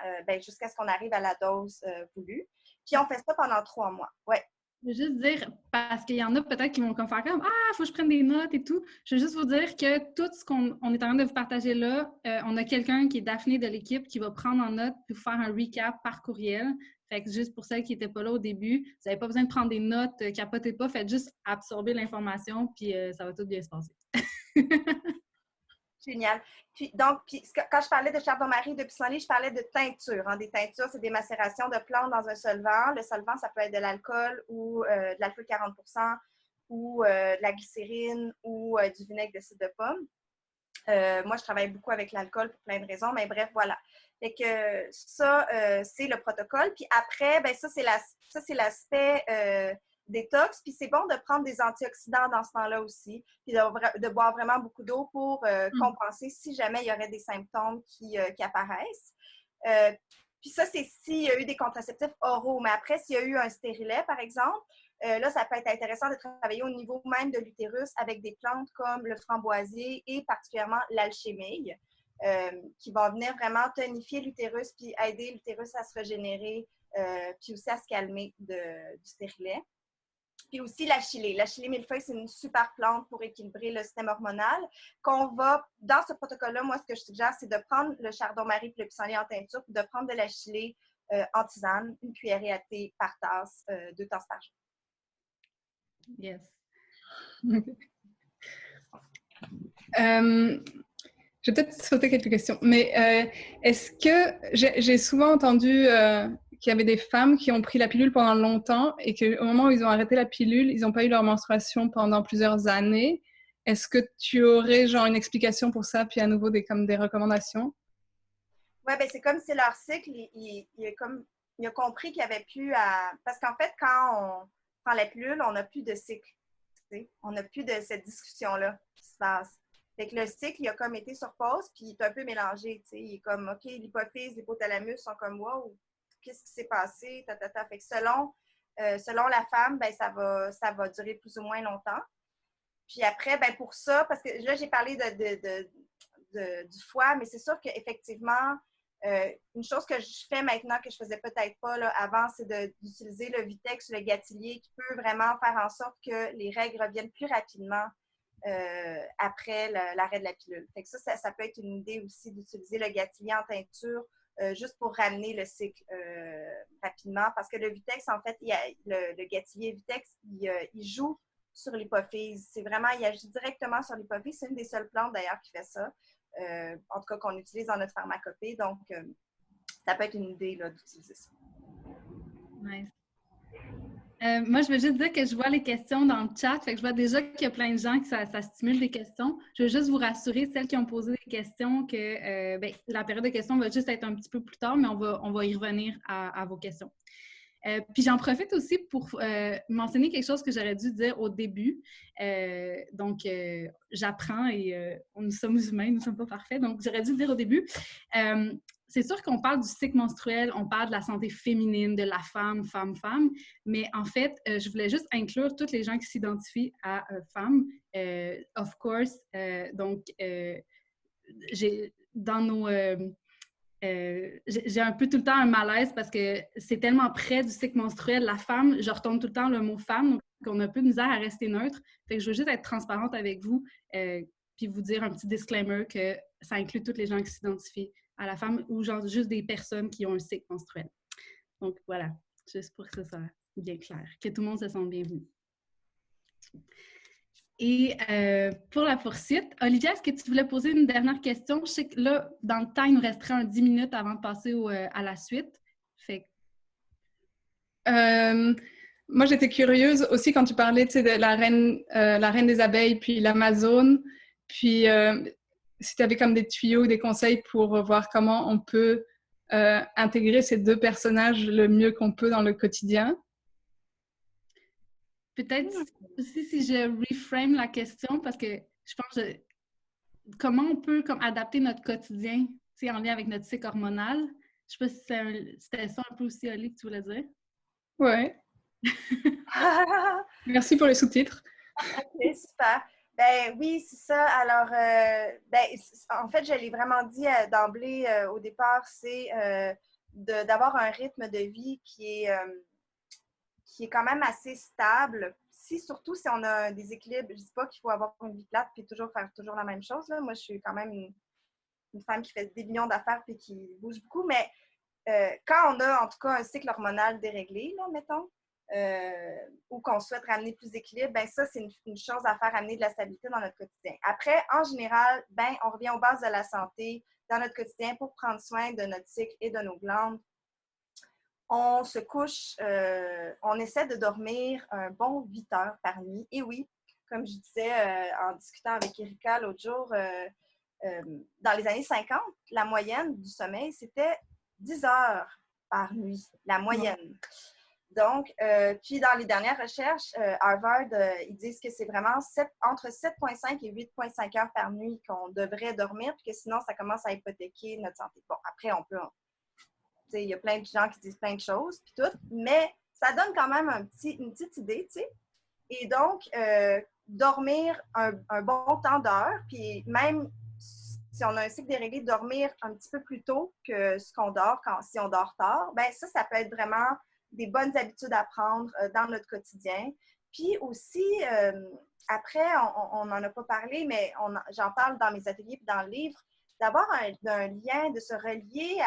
jusqu'à ce qu'on arrive à la dose voulue. Puis, on fait ça pendant 3 mois. Ouais. Je veux juste dire, parce qu'il y en a peut-être qui vont comme faire comme « Ah, il faut que je prenne des notes et tout ». Je veux juste vous dire que tout ce qu'on est en train de vous partager là, on a quelqu'un qui est Daphné de l'équipe qui va prendre en note puis vous faire un recap par courriel. Fait que juste pour celles qui n'étaient pas là au début, vous n'avez pas besoin de prendre des notes, capotez pas, faites juste absorber l'information puis ça va tout bien se passer. Génial. Donc, quand je parlais de chardon-marie, de pissenlit, je parlais de teinture. Des teintures, c'est des macérations de plantes dans un solvant. Le solvant, ça peut être de l'alcool ou de l'alcool 40 ou de la glycérine ou du vinaigre de cidre de pomme. Moi, je travaille beaucoup avec l'alcool pour plein de raisons, mais bref, voilà. Fait que ça, c'est le protocole. Puis après, ben ça, c'est l'aspect détox. Puis c'est bon de prendre des antioxydants dans ce temps-là aussi. Puis de boire vraiment beaucoup d'eau pour compenser si jamais il y aurait des symptômes qui apparaissent. Puis ça, c'est s'il y a eu des contraceptifs oraux. Mais après, s'il y a eu un stérilet, par exemple, là, ça peut être intéressant de travailler au niveau même de l'utérus avec des plantes comme le framboisier et particulièrement l'alchimille, qui va venir vraiment tonifier l'utérus puis aider l'utérus à se régénérer puis aussi à se calmer du stérilet. Puis aussi l'achillée. L'achillée millefeuille, c'est une super plante pour équilibrer le système hormonal. Dans ce protocole-là, moi, ce que je suggère, c'est de prendre le chardon-marie et le pissenlit en teinture, puis de prendre de l'achillée en tisane, une cuillerée à thé par tasse, 2 tasses par jour. Yes. Okay. Je vais peut-être sauter quelques questions, mais est-ce que j'ai souvent entendu qu'il y avait des femmes qui ont pris la pilule pendant longtemps et qu'au moment où ils ont arrêté la pilule, ils n'ont pas eu leur menstruation pendant plusieurs années. Est-ce que tu aurais genre une explication pour ça, puis à nouveau des recommandations? Oui, bien c'est comme si leur cycle, il a compris qu'il n'y avait plus à... Parce qu'en fait, quand on prend la pilule, on n'a plus de cycle. T'sais? On n'a plus de cette discussion-là qui se passe. Fait que le cycle, il a comme été sur pause, puis il est un peu mélangé. T'sais. Il est comme, OK, l'hypophyse, l'hypothalamus sont comme, wow, qu'est-ce qui s'est passé? Fait que selon la femme, ben, ça va durer plus ou moins longtemps. Puis après, ben, pour ça, parce que là, j'ai parlé du foie, mais c'est sûr qu'effectivement, une chose que je fais maintenant que je ne faisais peut-être pas là, avant, c'est d'utiliser le Vitex, le Gatilier, qui peut vraiment faire en sorte que les règles reviennent plus rapidement après l'arrêt de la pilule. Fait que ça peut être une idée aussi d'utiliser le Gatilier en teinture juste pour ramener le cycle rapidement. Parce que le Vitex, en fait, le Gatilier Vitex, il joue sur l'hypophyse. C'est vraiment, il agit directement sur l'hypophyse. C'est une des seules plantes d'ailleurs qui fait ça. En tout cas, qu'on utilise dans notre pharmacopée. Donc, ça peut être une idée là, d'utiliser ça. Nice. Moi, je veux juste dire que je vois les questions dans le chat. Fait que je vois déjà qu'il y a plein de gens que ça stimule les questions. Je veux juste vous rassurer, celles qui ont posé des questions, que la période de questions va juste être un petit peu plus tard, mais on va y revenir à vos questions. Puis j'en profite aussi pour mentionner quelque chose que j'aurais dû dire au début. J'apprends et nous sommes humains, nous ne sommes pas parfaits. Donc, j'aurais dû dire au début. C'est sûr qu'on parle du cycle menstruel, on parle de la santé féminine, de la femme, mais en fait, je voulais juste inclure toutes les gens qui s'identifient à femmes, of course. J'ai un peu tout le temps un malaise parce que c'est tellement près du cycle menstruel, la femme, je retourne tout le temps le mot femme, donc on a un peu de misère à rester neutre. Fait que je veux juste être transparente avec vous puis vous dire un petit disclaimer que ça inclut toutes les gens qui s'identifient à la femme ou genre juste des personnes qui ont un cycle menstruel. Donc voilà, juste pour que ça soit bien clair, que tout le monde se sente bienvenu. Et pour la poursuite, Olivia, est-ce que tu voulais poser une dernière question? Je sais que là, dans le temps, il nous resterait 10 minutes avant de passer à la suite. Fait Moi, j'étais curieuse aussi quand tu parlais de la reine des abeilles, puis l'Amazone, puis si tu avais comme des tuyaux, des conseils pour voir comment on peut intégrer ces deux personnages le mieux qu'on peut dans le quotidien. Peut-être aussi si je reframe la question, parce que je pense comment on peut adapter notre quotidien en lien avec notre cycle hormonal. Je ne sais pas si c'était ça un peu aussi, Oli, que tu voulais dire. Ouais. Merci pour les sous-titres. OK, super. Ben oui, c'est ça. Alors, en fait, je l'ai vraiment dit d'emblée au départ, c'est d'avoir un rythme de vie qui est quand même assez stable. Surtout si on a des équilibres, je ne dis pas qu'il faut avoir une vie plate et faire toujours la même chose. Là. Moi, je suis quand même une femme qui fait des millions d'affaires et qui bouge beaucoup, mais quand on a en tout cas un cycle hormonal déréglé, là, mettons, ou qu'on souhaite ramener plus d'équilibre, ben ça, c'est une chose à faire, amener de la stabilité dans notre quotidien. Après, en général, ben on revient aux bases de la santé dans notre quotidien pour prendre soin de notre cycle et de nos glandes. On se couche, on essaie de dormir un bon 8 heures par nuit. Et oui, comme je disais en discutant avec Erika l'autre jour, dans les années 50, la moyenne du sommeil, c'était 10 heures par nuit, la moyenne. Donc, puis dans les dernières recherches, Harvard, ils disent que c'est vraiment entre 7,5 et 8,5 heures par nuit qu'on devrait dormir, puis que sinon, ça commence à hypothéquer notre santé. Bon, après, il y a plein de gens qui disent plein de choses, puis tout, mais ça donne quand même une petite idée, tu sais. Et donc, dormir un bon temps d'heure, puis même si on a un cycle déréglé, dormir un petit peu plus tôt que ce qu'on dort si on dort tard, bien ça peut être vraiment des bonnes habitudes à prendre dans notre quotidien. Puis aussi, après, on n'en a pas parlé, mais j'en parle dans mes ateliers et dans le livre, d'avoir un lien, de se relier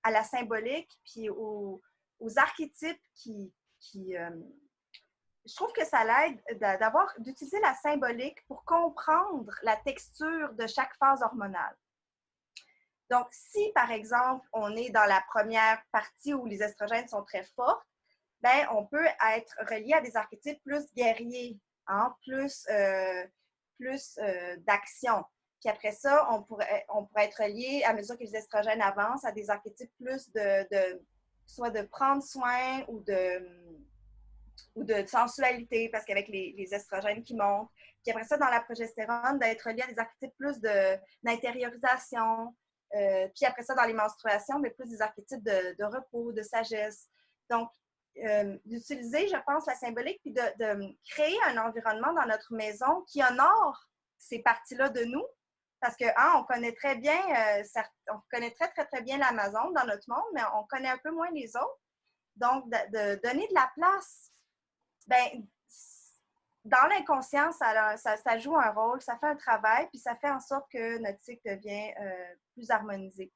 à la symbolique, puis aux archétypes je trouve que ça l'aide d'utiliser la symbolique pour comprendre la texture de chaque phase hormonale. Donc, si, par exemple, on est dans la première partie où les estrogènes sont très forts, bien, on peut être relié à des archétypes plus guerriers, hein, plus d'action. Puis après ça, on pourrait être relié, à mesure que les estrogènes avancent, à des archétypes plus soit de prendre soin ou de sensualité, parce qu'avec les estrogènes qui montent. Puis après ça, dans la progestérone, d'être relié à des archétypes plus d'intériorisation. Puis après ça, dans les menstruations, mais plus des archétypes de repos, de sagesse. Donc, d'utiliser, je pense, la symbolique, puis de créer un environnement dans notre maison qui honore ces parties-là de nous. Parce que, on connaît très bien, on connaît très, très, très bien l'Amazon dans notre monde, mais on connaît un peu moins les autres. Donc, de donner de la place, bien, dans l'inconscient, ça joue un rôle, ça fait un travail, puis ça fait en sorte que notre cycle devient plus harmonisé.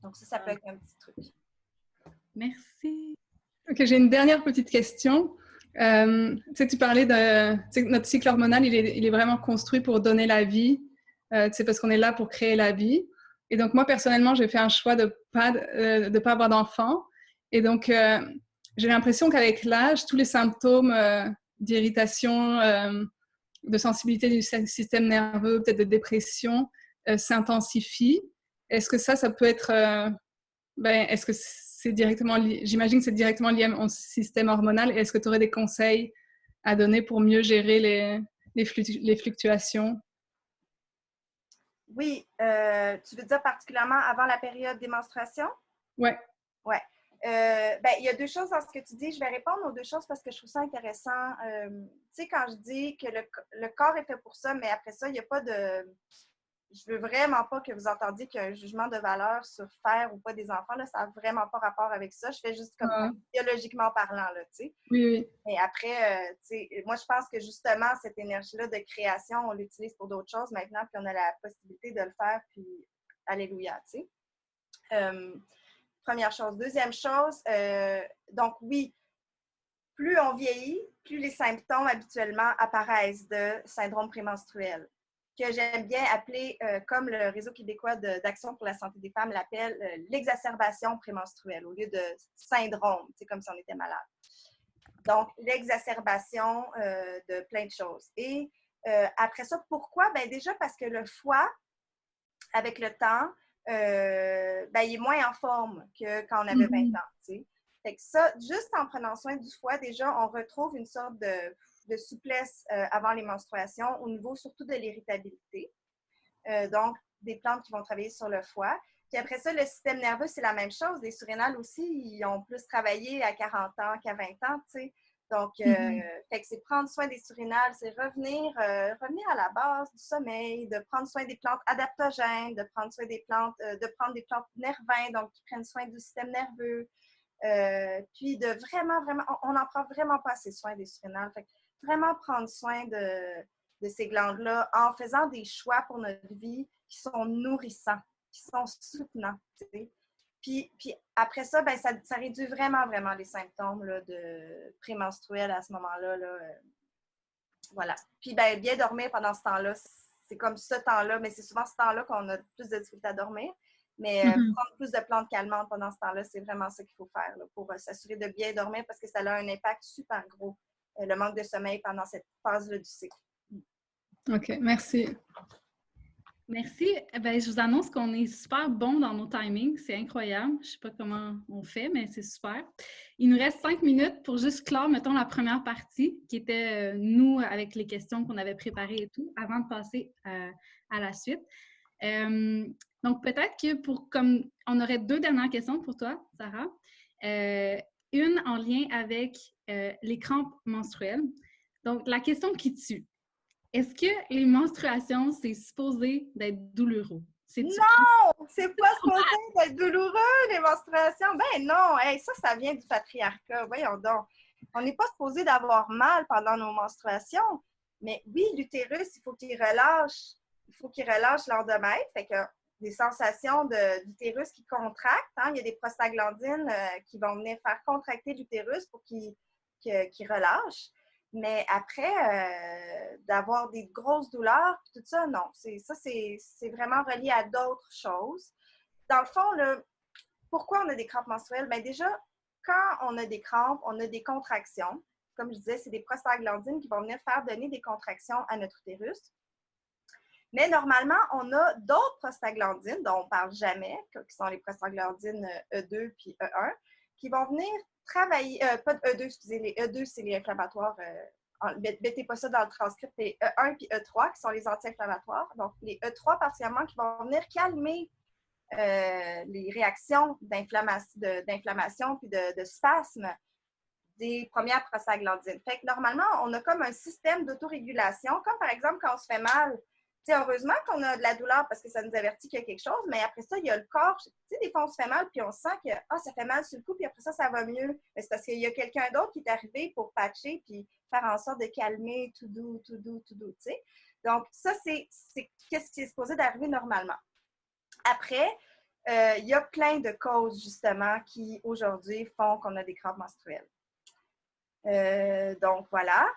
Donc, ça peut être un petit truc. Merci. OK, j'ai une dernière petite question. Tu parlais de notre cycle hormonal, il est vraiment construit pour donner la vie. Parce qu'on est là pour créer la vie. Et donc, moi, personnellement, j'ai fait un choix de de pas avoir d'enfants. Et donc, j'ai l'impression qu'avec l'âge, tous les symptômes d'irritation, de sensibilité du système nerveux, peut-être de dépression, s'intensifient. Est-ce que ça peut être... est-ce que c'est directement lié, j'imagine que c'est directement lié au système hormonal. Et est-ce que tu aurais des conseils à donner pour mieux gérer les fluctuations? Oui, tu veux dire particulièrement avant la période des menstruations? Ouais. Ouais. Il y a deux choses dans ce que tu dis. Je vais répondre aux deux choses parce que je trouve ça intéressant. Tu sais, quand je dis que le corps est fait pour ça, mais après ça, il n'y a pas de... Je veux vraiment pas que vous entendiez qu'il y a un jugement de valeur sur faire ou pas des enfants. Là, ça n'a vraiment pas rapport avec ça. Je fais juste comme biologiquement parlant, là, tu sais. Oui. Et après, tu sais, moi, je pense que justement, cette énergie-là de création, on l'utilise pour d'autres choses maintenant, puis on a la possibilité de le faire, puis alléluia, tu sais. Première chose. Deuxième chose, donc oui, plus on vieillit, plus les symptômes habituellement apparaissent de syndrome prémenstruel, que j'aime bien appeler, comme le Réseau québécois d'action pour la santé des femmes l'appelle, l'exacerbation prémenstruelle au lieu de syndrome, c'est comme si on était malade. Donc, l'exacerbation de plein de choses. Et après ça, pourquoi? Bien, déjà parce que le foie, avec le temps, il est moins en forme que quand on avait 20 ans. Tu sais. Fait que ça, juste en prenant soin du foie, déjà, on retrouve une sorte de souplesse avant les menstruations au niveau surtout de l'irritabilité. Donc, des plantes qui vont travailler sur le foie. Puis après ça, le système nerveux, c'est la même chose. Les surrénales aussi, ils ont plus travaillé à 40 ans qu'à 20 ans, tu sais. Donc, fait que c'est prendre soin des surrénales, c'est revenir à la base du sommeil, de prendre soin des plantes adaptogènes, de prendre soin des plantes, de prendre des plantes nervins, donc qui prennent soin du système nerveux. Puis de vraiment, on n'en prend vraiment pas assez soin des surrénales. Fait que vraiment prendre soin de ces glandes-là en faisant des choix pour notre vie qui sont nourrissants, qui sont soutenants. Tu sais. Puis après ça, ben, ça réduit vraiment, vraiment les symptômes là, de prémenstruels à ce moment-là. Là, voilà. Puis ben, bien dormir pendant ce temps-là, c'est comme ce temps-là, mais c'est souvent ce temps-là qu'on a plus de difficulté à dormir. Mais prendre plus de plantes calmantes pendant ce temps-là, c'est vraiment ça qu'il faut faire là, pour s'assurer de bien dormir parce que ça a un impact super gros, le manque de sommeil pendant cette phase-là du cycle. OK, merci. Merci. Ben, je vous annonce qu'on est super bon dans nos timings. C'est incroyable. Je ne sais pas comment on fait, mais c'est super. Il nous reste 5 minutes pour juste clore, mettons, la première partie, qui était nous, avec les questions qu'on avait préparées et tout, avant de passer à la suite. Donc, peut-être que on aurait 2 dernières questions pour toi, Sarah. Une en lien avec les crampes menstruelles. Donc, la question qui tue. Est-ce que les menstruations, c'est supposé d'être douloureux? Non! C'est pas supposé d'être douloureux, les menstruations. Ben non! Hey, ça vient du patriarcat. Voyons donc. On n'est pas supposé d'avoir mal pendant nos menstruations. Mais oui, l'utérus, il faut qu'il relâche. Il faut qu'il relâche l'endomètre. Fait que des sensations d'utérus qui contractent. Hein? Il y a des prostaglandines qui vont venir faire contracter l'utérus pour qu'il relâche. Mais après, d'avoir des grosses douleurs, tout ça, non. C'est vraiment relié à d'autres choses. Dans le fond, là, pourquoi on a des crampes menstruelles? Bien déjà, quand on a des crampes, on a des contractions. Comme je disais, c'est des prostaglandines qui vont venir faire donner des contractions à notre utérus. Mais normalement, on a d'autres prostaglandines dont on ne parle jamais, qui sont les prostaglandines E2 puis E1, qui vont venir travailler, pas de E2, excusez, les E2, c'est les inflammatoires, mettez pas ça dans le transcript, les E1 puis E3 qui sont les anti-inflammatoires. Donc, les E3 particulièrement qui vont venir calmer les réactions d'inflammation puis de spasme des premières prostaglandines. Fait que normalement, on a comme un système d'autorégulation, comme par exemple quand on se fait mal. T'sais, heureusement qu'on a de la douleur parce que ça nous avertit qu'il y a quelque chose, mais après ça, il y a le corps. Des fois, on se fait mal, puis on sent que ça fait mal sur le coup, puis après ça, ça va mieux. Mais c'est parce qu'il y a quelqu'un d'autre qui est arrivé pour patcher, puis faire en sorte de calmer tout doux. T'sais. Donc, ça, c'est qu'est-ce qui est supposé d'arriver normalement. Après, il y a plein de causes, justement, qui, aujourd'hui, font qu'on a des crampes menstruelles. Donc, voilà.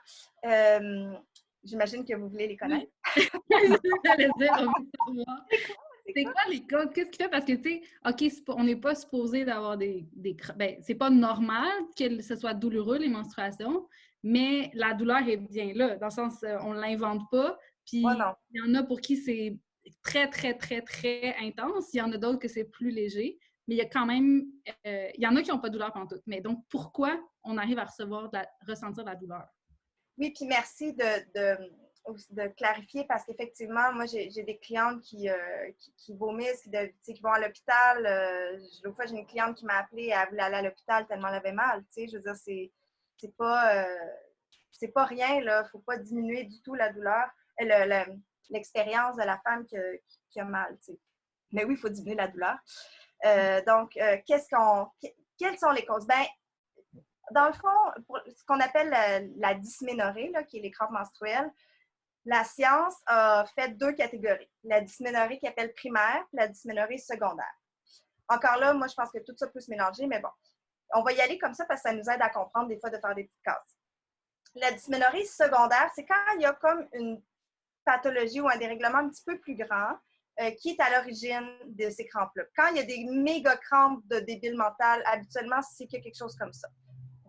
J'imagine que vous voulez les connaître. J'allais dire, C'est quoi les causes? Qu'est-ce qui fait? Parce que, tu sais, OK, on n'est pas supposé d'avoir ben, c'est pas normal que ce soit douloureux, les menstruations, mais la douleur est bien là. Dans le sens, on ne l'invente pas. Puis, non. il y en a pour qui c'est très, très, très, très intense. Il y en a d'autres que c'est plus léger. Mais il y a quand même... il y en a qui n'ont pas de douleur pantoute. Mais donc, pourquoi on arrive à ressentir de la douleur? Oui, puis merci de clarifier parce qu'effectivement, moi, j'ai des clientes qui vomissent, qui vont à l'hôpital. L'autre fois, j'ai une cliente qui m'a appelée et elle voulait aller à l'hôpital tellement elle avait mal. Tu sais, je veux dire, c'est pas rien, là. Il ne faut pas diminuer du tout la douleur, l'expérience de la femme qui a mal, tu sais. Mais oui, il faut diminuer la douleur. Donc, quelles sont les causes? Ben, dans le fond, pour ce qu'on appelle la dysménorrhée, là, qui est les crampes menstruelles, la science a fait 2 catégories. La dysménorrhée qui appelle primaire et la dysménorrhée secondaire. Encore là, moi, je pense que tout ça peut se mélanger, mais bon, on va y aller comme ça parce que ça nous aide à comprendre des fois de faire des petites cases. La dysménorrhée secondaire, c'est quand il y a comme une pathologie ou un dérèglement un petit peu plus grand qui est à l'origine de ces crampes-là. Quand il y a des méga crampes de débile mental, habituellement, c'est qu'il y a quelque chose comme ça.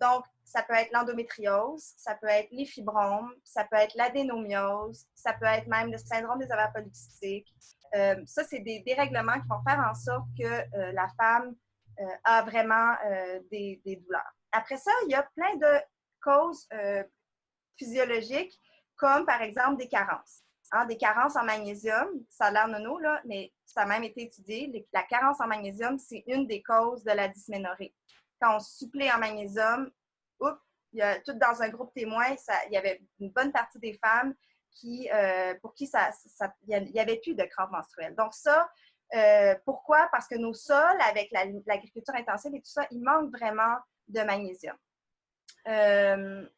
Donc, ça peut être l'endométriose, ça peut être les fibromes, ça peut être l'adénomiose, ça peut être même le syndrome des ovaires polykystiques. Ça, c'est des dérèglements qui vont faire en sorte que la femme a vraiment des douleurs. Après ça, il y a plein de causes physiologiques, comme par exemple des carences. Hein, des carences en magnésium, ça a l'air nono, là, mais ça a même été étudié. La carence en magnésium, c'est une des causes de la dysménorrhée. Quand on supplée en magnésium, tout dans un groupe témoin, il y avait une bonne partie des femmes pour qui il n'y avait plus de crampes menstruelles. Donc ça, pourquoi? Parce que nos sols, avec l'agriculture intensive et tout ça, il manque vraiment de magnésium.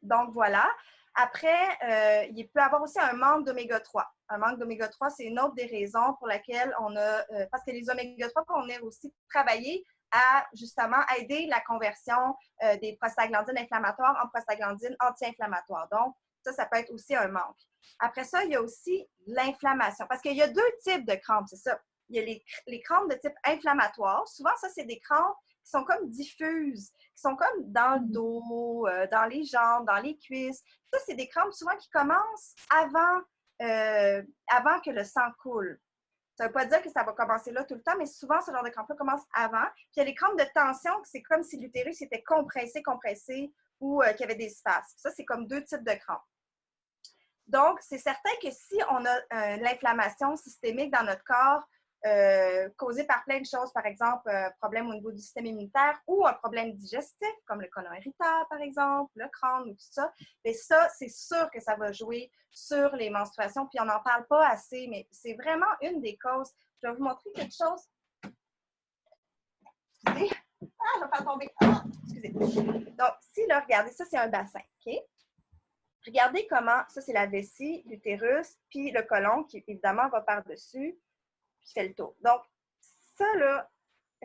Donc voilà. Après, il peut y avoir aussi un manque d'oméga 3. Un manque d'oméga 3, c'est une autre des raisons pour laquelle on a... parce que les oméga 3, on a aussi travaillé à justement aider la conversion des prostaglandines inflammatoires en prostaglandines anti-inflammatoires. Donc, ça peut être aussi un manque. Après ça, il y a aussi l'inflammation. Parce qu'il y a 2 types de crampes, c'est ça. Il y a les crampes de type inflammatoire. Souvent, ça, c'est des crampes qui sont comme diffuses, qui sont comme dans le dos, dans les jambes, dans les cuisses. Ça, c'est des crampes souvent qui commencent avant que le sang coule. Ça ne veut pas dire que ça va commencer là tout le temps, mais souvent, ce genre de crampes-là commence avant. Puis il y a les crampes de tension, c'est comme si l'utérus était compressé, ou qu'il y avait des spasmes. Ça, c'est comme 2 types de crampes. Donc, c'est certain que si on a l'inflammation systémique dans notre corps, causée par plein de choses, par exemple, problème au niveau du système immunitaire ou un problème digestif, comme le côlon irritable, par exemple, le Crohn ou tout ça, mais ça, c'est sûr que ça va jouer sur les menstruations, puis on n'en parle pas assez, mais c'est vraiment une des causes. Je vais vous montrer quelque chose. Excusez. Ah, je vais faire tomber. Ah, excusez. Donc, si, là, regardez, ça, c'est un bassin, OK? Regardez comment, ça, c'est la vessie, l'utérus, puis le côlon, qui, évidemment, va par-dessus, puis fait le tour. Donc, ça, là,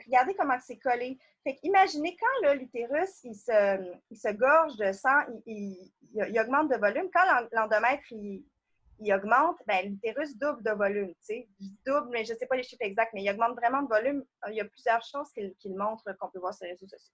regardez comment c'est collé. Fait qu'imaginez quand l'utérus, il se gorge de sang, il augmente de volume. Quand l'endomètre, il augmente, ben l'utérus double de volume, tu sais. Je dis double, mais je ne sais pas les chiffres exacts, mais il augmente vraiment de volume. Il y a plusieurs choses qu'il montre, qu'on peut voir sur les réseaux sociaux.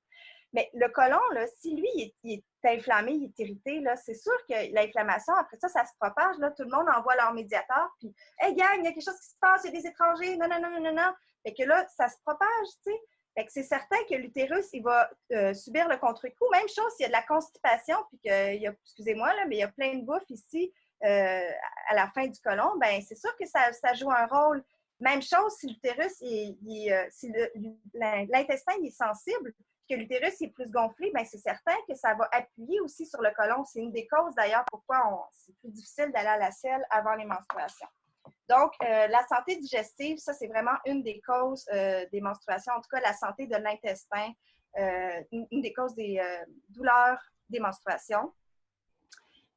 Mais le côlon, là, si lui, il est inflammé, il est irrité, là, c'est sûr que l'inflammation, après ça, ça se propage. Là, tout le monde envoie leur médiateur. Puis, hey, gang, il y a quelque chose qui se passe, il y a des étrangers, non, non, non, non, non, non. Fait que là, ça se propage, tu sais. Fait que c'est certain que l'utérus, il va subir le contre-coup. Même chose s'il y a de la constipation, puis qu'il y a, excusez-moi, là, mais il y a plein de bouffe ici à la fin du côlon, bien, c'est sûr que ça joue un rôle. Même chose si l'utérus, si l'intestin est sensible, que l'utérus est plus gonflé, bien, c'est certain que ça va appuyer aussi sur le côlon. C'est une des causes, d'ailleurs, pourquoi c'est plus difficile d'aller à la selle avant les menstruations. Donc, la santé digestive, ça, c'est vraiment une des causes des menstruations, en tout cas, la santé de l'intestin, une des causes des douleurs des menstruations.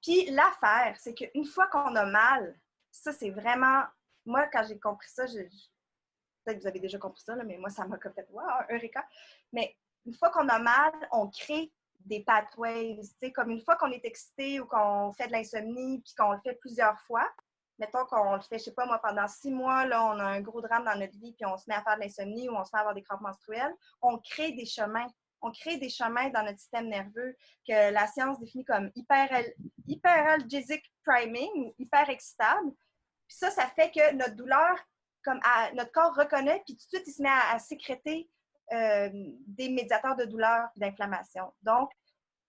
Puis, l'affaire, c'est qu'une fois qu'on a mal, ça, c'est vraiment... Moi, quand j'ai compris ça, peut-être que vous avez déjà compris ça, là, mais moi, ça m'a comme fait « wow, eureka ». Mais une fois qu'on a mal, on crée des pathways. Comme une fois qu'on est excité ou qu'on fait de l'insomnie puis qu'on le fait plusieurs fois, mettons qu'on le fait, je sais pas moi, pendant 6 mois, là, on a un gros drame dans notre vie, puis on se met à faire de l'insomnie ou on se met à avoir des crampes menstruelles, on crée des chemins. On crée des chemins dans notre système nerveux que la science définit comme hyperalgésique priming ou hyper excitable. Puis ça fait que notre douleur, notre corps reconnaît, puis tout de suite, il se met à sécréter des médiateurs de douleur et d'inflammation. Donc,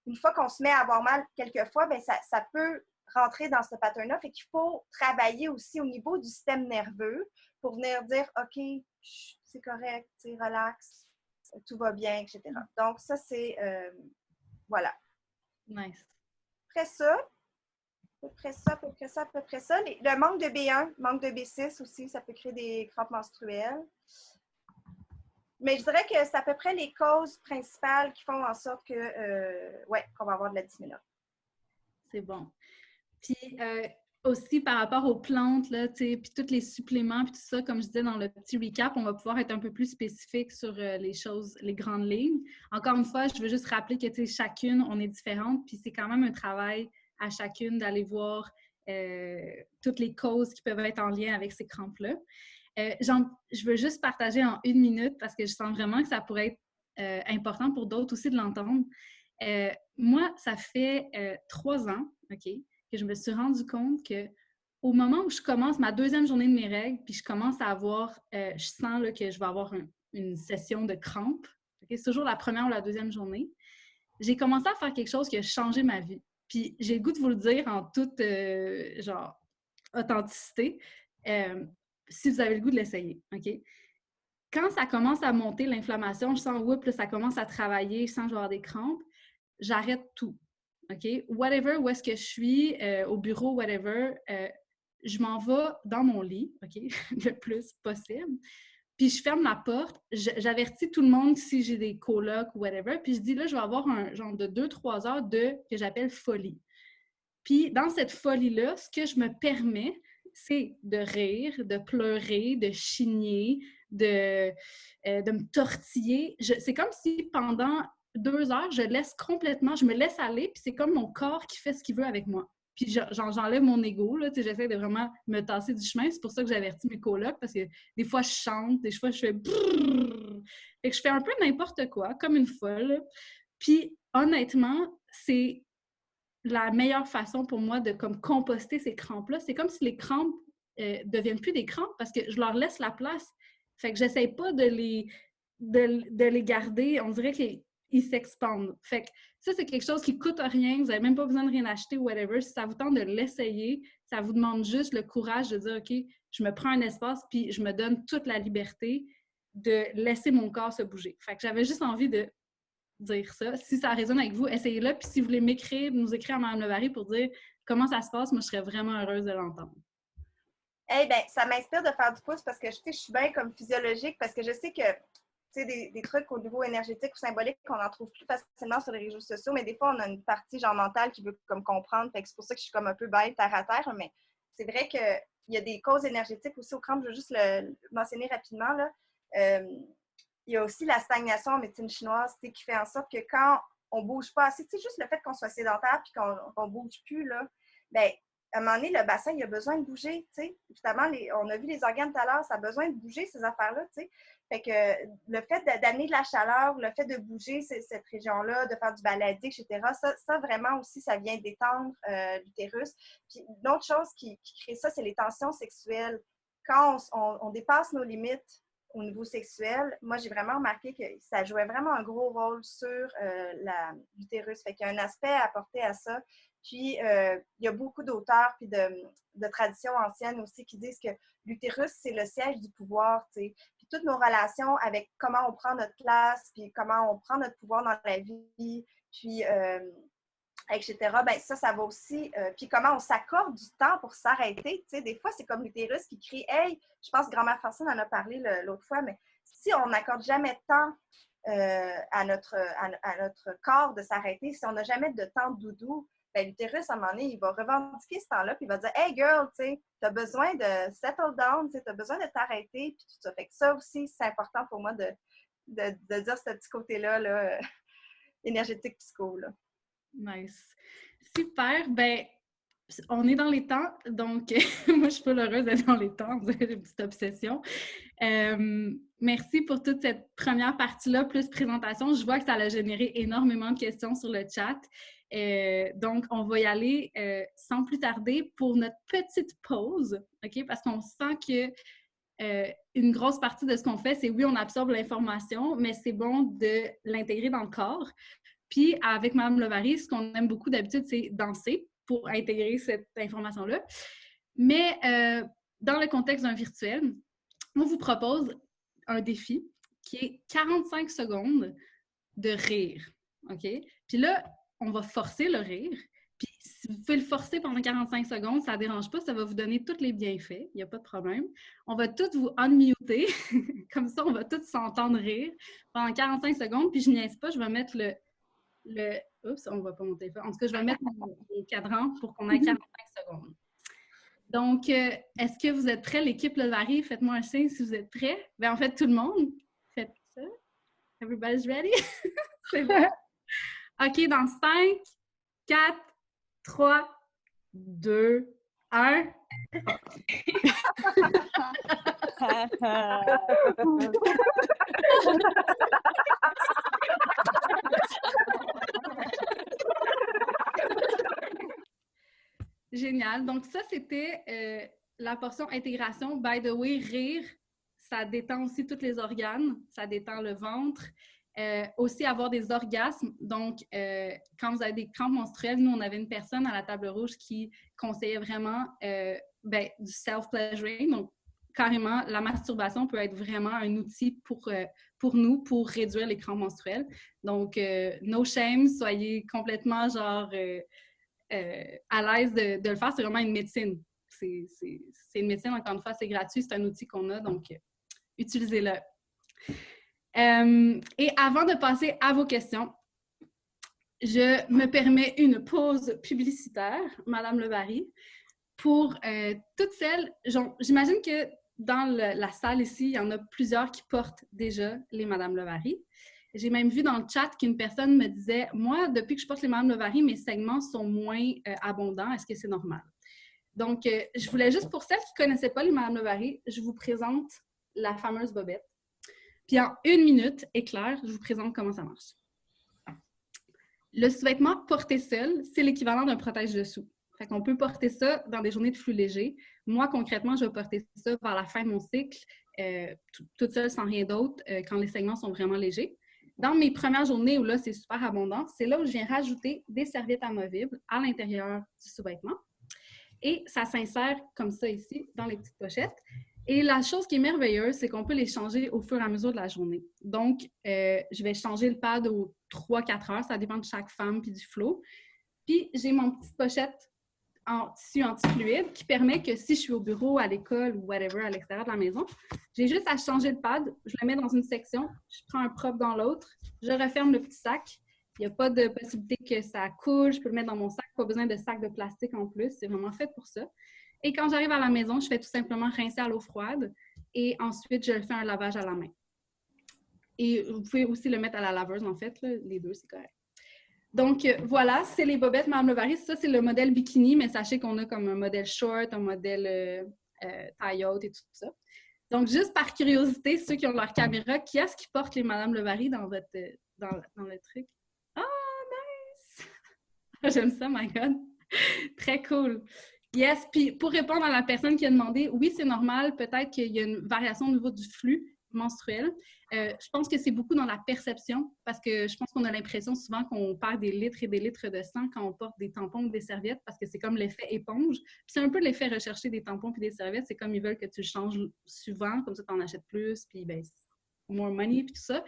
une fois qu'on se met à avoir mal quelquefois, bien, ça peut rentrer dans ce pattern-là. Fait qu'il faut travailler aussi au niveau du système nerveux pour venir dire « OK, c'est correct, relax, tout va bien, etc. » Donc, ça, c'est... voilà. Nice. Après ça, le manque de B1, manque de B6 aussi, ça peut créer des crampes menstruelles. Mais je dirais que c'est à peu près les causes principales qui font en sorte que, qu'on va avoir de la dysménorrhée. C'est bon. Puis aussi par rapport aux plantes, là, puis tous les suppléments, puis tout ça, comme je disais dans le petit recap, on va pouvoir être un peu plus spécifique sur les choses, les grandes lignes. Encore une fois, je veux juste rappeler que chacune, on est différente, puis c'est quand même un travail à chacune d'aller voir toutes les causes qui peuvent être en lien avec ces crampes-là. Je veux juste partager en 1 minute parce que je sens vraiment que ça pourrait être important pour d'autres aussi de l'entendre. Moi, ça fait 3 ans, OK, que je me suis rendu compte que au moment où je commence ma 2e journée de mes règles, puis je commence à avoir, je sens là, que je vais avoir une session de crampes, okay? C'est toujours la première ou la 2e journée, j'ai commencé à faire quelque chose qui a changé ma vie. Puis j'ai le goût de vous le dire en toute, authenticité, si vous avez le goût de l'essayer, OK? Quand ça commence à monter, l'inflammation, je sens, oups, là, ça commence à travailler, je sens que je vais avoir des crampes, j'arrête tout. OK? Whatever, où est-ce que je suis, au bureau, whatever, je m'en vais dans mon lit, OK? Le plus possible. Puis je ferme la porte, j'avertis tout le monde si j'ai des colocs ou whatever, puis je dis là, je vais avoir un genre de 2-3 heures que j'appelle folie. Puis dans cette folie-là, ce que je me permets, c'est de rire, de pleurer, de chigner, de me tortiller. C'est comme si pendant 2 heures, je me laisse aller, puis c'est comme mon corps qui fait ce qu'il veut avec moi. Puis j'enlève mon ego, là, j'essaie de vraiment me tasser du chemin. C'est pour ça que j'avertis mes colocs, parce que des fois, je chante, des fois, je fais brrr. Fait que je fais un peu n'importe quoi, comme une folle. Puis honnêtement, c'est la meilleure façon pour moi de comme composter ces crampes-là. C'est comme si les crampes deviennent plus des crampes parce que je leur laisse la place. Fait que j'essaie pas de les garder. On dirait qu'ils s'expandent. Fait que ça, c'est quelque chose qui coûte rien. Vous n'avez même pas besoin de rien acheter ou whatever. Si ça vous tente de l'essayer, ça vous demande juste le courage de dire « OK, je me prends un espace puis je me donne toute la liberté de laisser mon corps se bouger. » Fait que j'avais juste envie de dire ça. Si ça résonne avec vous, essayez-le. Puis si vous voulez nous écrire à Mme Levary pour dire comment ça se passe, moi, je serais vraiment heureuse de l'entendre. Eh bien, ça m'inspire de faire du pouce parce que je suis bien comme physiologique parce que je sais que des trucs au niveau énergétique ou symbolique qu'on en trouve plus facilement sur les réseaux sociaux, mais des fois, on a une partie genre mentale qui veut comme comprendre. Fait que c'est pour ça que je suis comme un peu bête terre à terre, mais c'est vrai qu'il y a des causes énergétiques aussi aux crampes. Je veux juste le mentionner rapidement, là. Il y a aussi la stagnation en médecine chinoise qui fait en sorte que quand on ne bouge pas assez, juste le fait qu'on soit sédentaire et qu'on ne bouge plus, là, bien, à un moment donné, le bassin, il a besoin de bouger. Justement, on a vu les organes tout à l'heure, ça a besoin de bouger, ces affaires-là. Fait que le fait d'amener de la chaleur, le fait de bouger cette région-là, de faire du baladier, etc., ça vraiment aussi, ça vient détendre l'utérus. Puis une autre chose qui crée ça, c'est les tensions sexuelles. Quand on dépasse nos limites au niveau sexuel, moi, j'ai vraiment remarqué que ça jouait vraiment un gros rôle sur l'utérus. Fait qu'il y a un aspect à apporter à ça. Puis, il y a beaucoup d'auteurs puis de traditions anciennes aussi qui disent que l'utérus, c'est le siège du pouvoir, Puis toutes nos relations avec comment on prend notre place, puis comment on prend notre pouvoir dans la vie, puis etc., bien ça va aussi. Puis comment on s'accorde du temps pour s'arrêter. Des fois, c'est comme l'utérus qui crie « Hey! » Je pense que grand-mère Francine en a parlé l'autre fois, mais si on n'accorde jamais de temps à notre corps de s'arrêter, si on n'a jamais de temps de doudou, bien, l'utérus, à un moment donné, il va revendiquer ce temps-là, puis il va dire « Hey, girl, tu as besoin de settle down, tu as besoin de t'arrêter, puis tout ça. » Fait que ça aussi, c'est important pour moi de dire ce petit côté-là, là, énergétique psycho, là. Nice. Super. Ben, on est dans les temps, donc moi, je suis pas heureuse d'être dans les temps, vous avez une petite obsession. Merci pour toute cette première partie-là, plus présentation. Je vois que ça a généré énormément de questions sur le chat. Donc, on va y aller sans plus tarder pour notre petite pause, OK? Parce qu'on sent que une grosse partie de ce qu'on fait, c'est oui, on absorbe l'information, mais c'est bon de l'intégrer dans le corps. Puis, avec Mme Levary, ce qu'on aime beaucoup d'habitude, c'est danser pour intégrer cette information-là. Mais dans le contexte d'un virtuel, on vous propose un défi qui est 45 secondes de rire. OK? Puis là, on va forcer le rire. Puis si vous pouvez le forcer pendant 45 secondes, ça ne dérange pas, ça va vous donner tous les bienfaits, il n'y a pas de problème. On va tous vous unmuter, comme ça, on va tous s'entendre rire pendant 45 secondes. Puis je niaise pas, je vais mettre Oups, on ne voit pas mon téléphone. En tout cas, je vais mettre mon cadran pour qu'on ait 45 secondes. Donc, est-ce que vous êtes prêts, l'équipe Levary? Faites-moi un signe si vous êtes prêts. Bien, en fait, tout le monde, faites ça. Everybody's ready? C'est bon. OK, dans 5, 4, 3, 2, 1. Génial. Donc, ça, c'était la portion intégration. By the way, rire, ça détend aussi tous les organes. Ça détend le ventre. Aussi, avoir des orgasmes. Donc, quand vous avez des crampes menstruelles, nous, on avait une personne à la table rouge qui conseillait vraiment du self-pleasuring. Donc, carrément, la masturbation peut être vraiment un outil pour nous, pour réduire les crampes menstruelles. Donc, no shame, soyez complètement genre... à l'aise de le faire, c'est vraiment une médecine. C'est une médecine, encore une fois, c'est gratuit, c'est un outil qu'on a, donc utilisez-le. Et avant de passer à vos questions, je me permets une pause publicitaire, Madame Levary, pour toutes celles, j'imagine que dans la salle ici, il y en a plusieurs qui portent déjà les Madame Levary. J'ai même vu dans le chat qu'une personne me disait « Moi, depuis que je porte les Mme Levary, mes segments sont moins abondants. Est-ce que c'est normal? » Donc, je voulais juste, pour celles qui ne connaissaient pas les Mme Levary, je vous présente la fameuse bobette. Puis en 1 minute, éclair, je vous présente comment ça marche. Le sous-vêtement porté seul, c'est l'équivalent d'un protège-dessous. Fait qu'on peut porter ça dans des journées de flux léger. Moi, concrètement, je vais porter ça vers la fin de mon cycle, toute seule, sans rien d'autre, quand les segments sont vraiment légers. Dans mes premières journées où là, c'est super abondant, c'est là où je viens rajouter des serviettes amovibles à l'intérieur du sous-vêtement. Et ça s'insère comme ça ici, dans les petites pochettes. Et la chose qui est merveilleuse, c'est qu'on peut les changer au fur et à mesure de la journée. Donc, je vais changer le pad aux 3-4 heures, ça dépend de chaque femme puis du flow. Puis, j'ai mon petite pochette en tissu antifluide qui permet que si je suis au bureau, à l'école ou whatever, à l'extérieur de la maison, j'ai juste à changer le pad, je le mets dans une section, je prends un propre dans l'autre, je referme le petit sac. Il n'y a pas de possibilité que ça coule, je peux le mettre dans mon sac, pas besoin de sac de plastique en plus, c'est vraiment fait pour ça. Et quand j'arrive à la maison, je fais tout simplement rincer à l'eau froide et ensuite, je fais un lavage à la main. Et vous pouvez aussi le mettre à la laveuse, en fait, là, les deux, c'est correct. Donc, voilà, c'est les bobettes Mme Levary. Ça, c'est le modèle bikini, mais sachez qu'on a comme un modèle short, un modèle taille haute et tout ça. Donc, juste par curiosité, ceux qui ont leur caméra, qui est-ce qui porte les Mme Levary dans le truc? Ah, nice! J'aime ça, my God! Très cool! Yes, puis pour répondre à la personne qui a demandé, oui, c'est normal, peut-être qu'il y a une variation au niveau du flux menstruel. Je pense que c'est beaucoup dans la perception parce que je pense qu'on a l'impression souvent qu'on perd des litres et des litres de sang quand on porte des tampons ou des serviettes parce que c'est comme l'effet éponge. Puis c'est un peu l'effet recherché des tampons et des serviettes. C'est comme ils veulent que tu le changes souvent, comme ça tu en achètes plus, puis ben, more money, puis tout ça.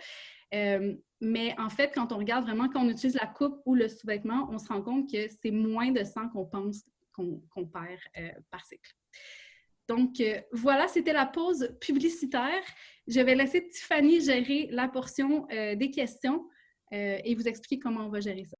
Mais en fait, quand on regarde vraiment, quand on utilise la coupe ou le sous-vêtement, on se rend compte que c'est moins de sang qu'on pense qu'on perd par cycle. Donc, voilà, c'était la pause publicitaire. Je vais laisser Tiffany gérer la portion des questions et vous expliquer comment on va gérer ça.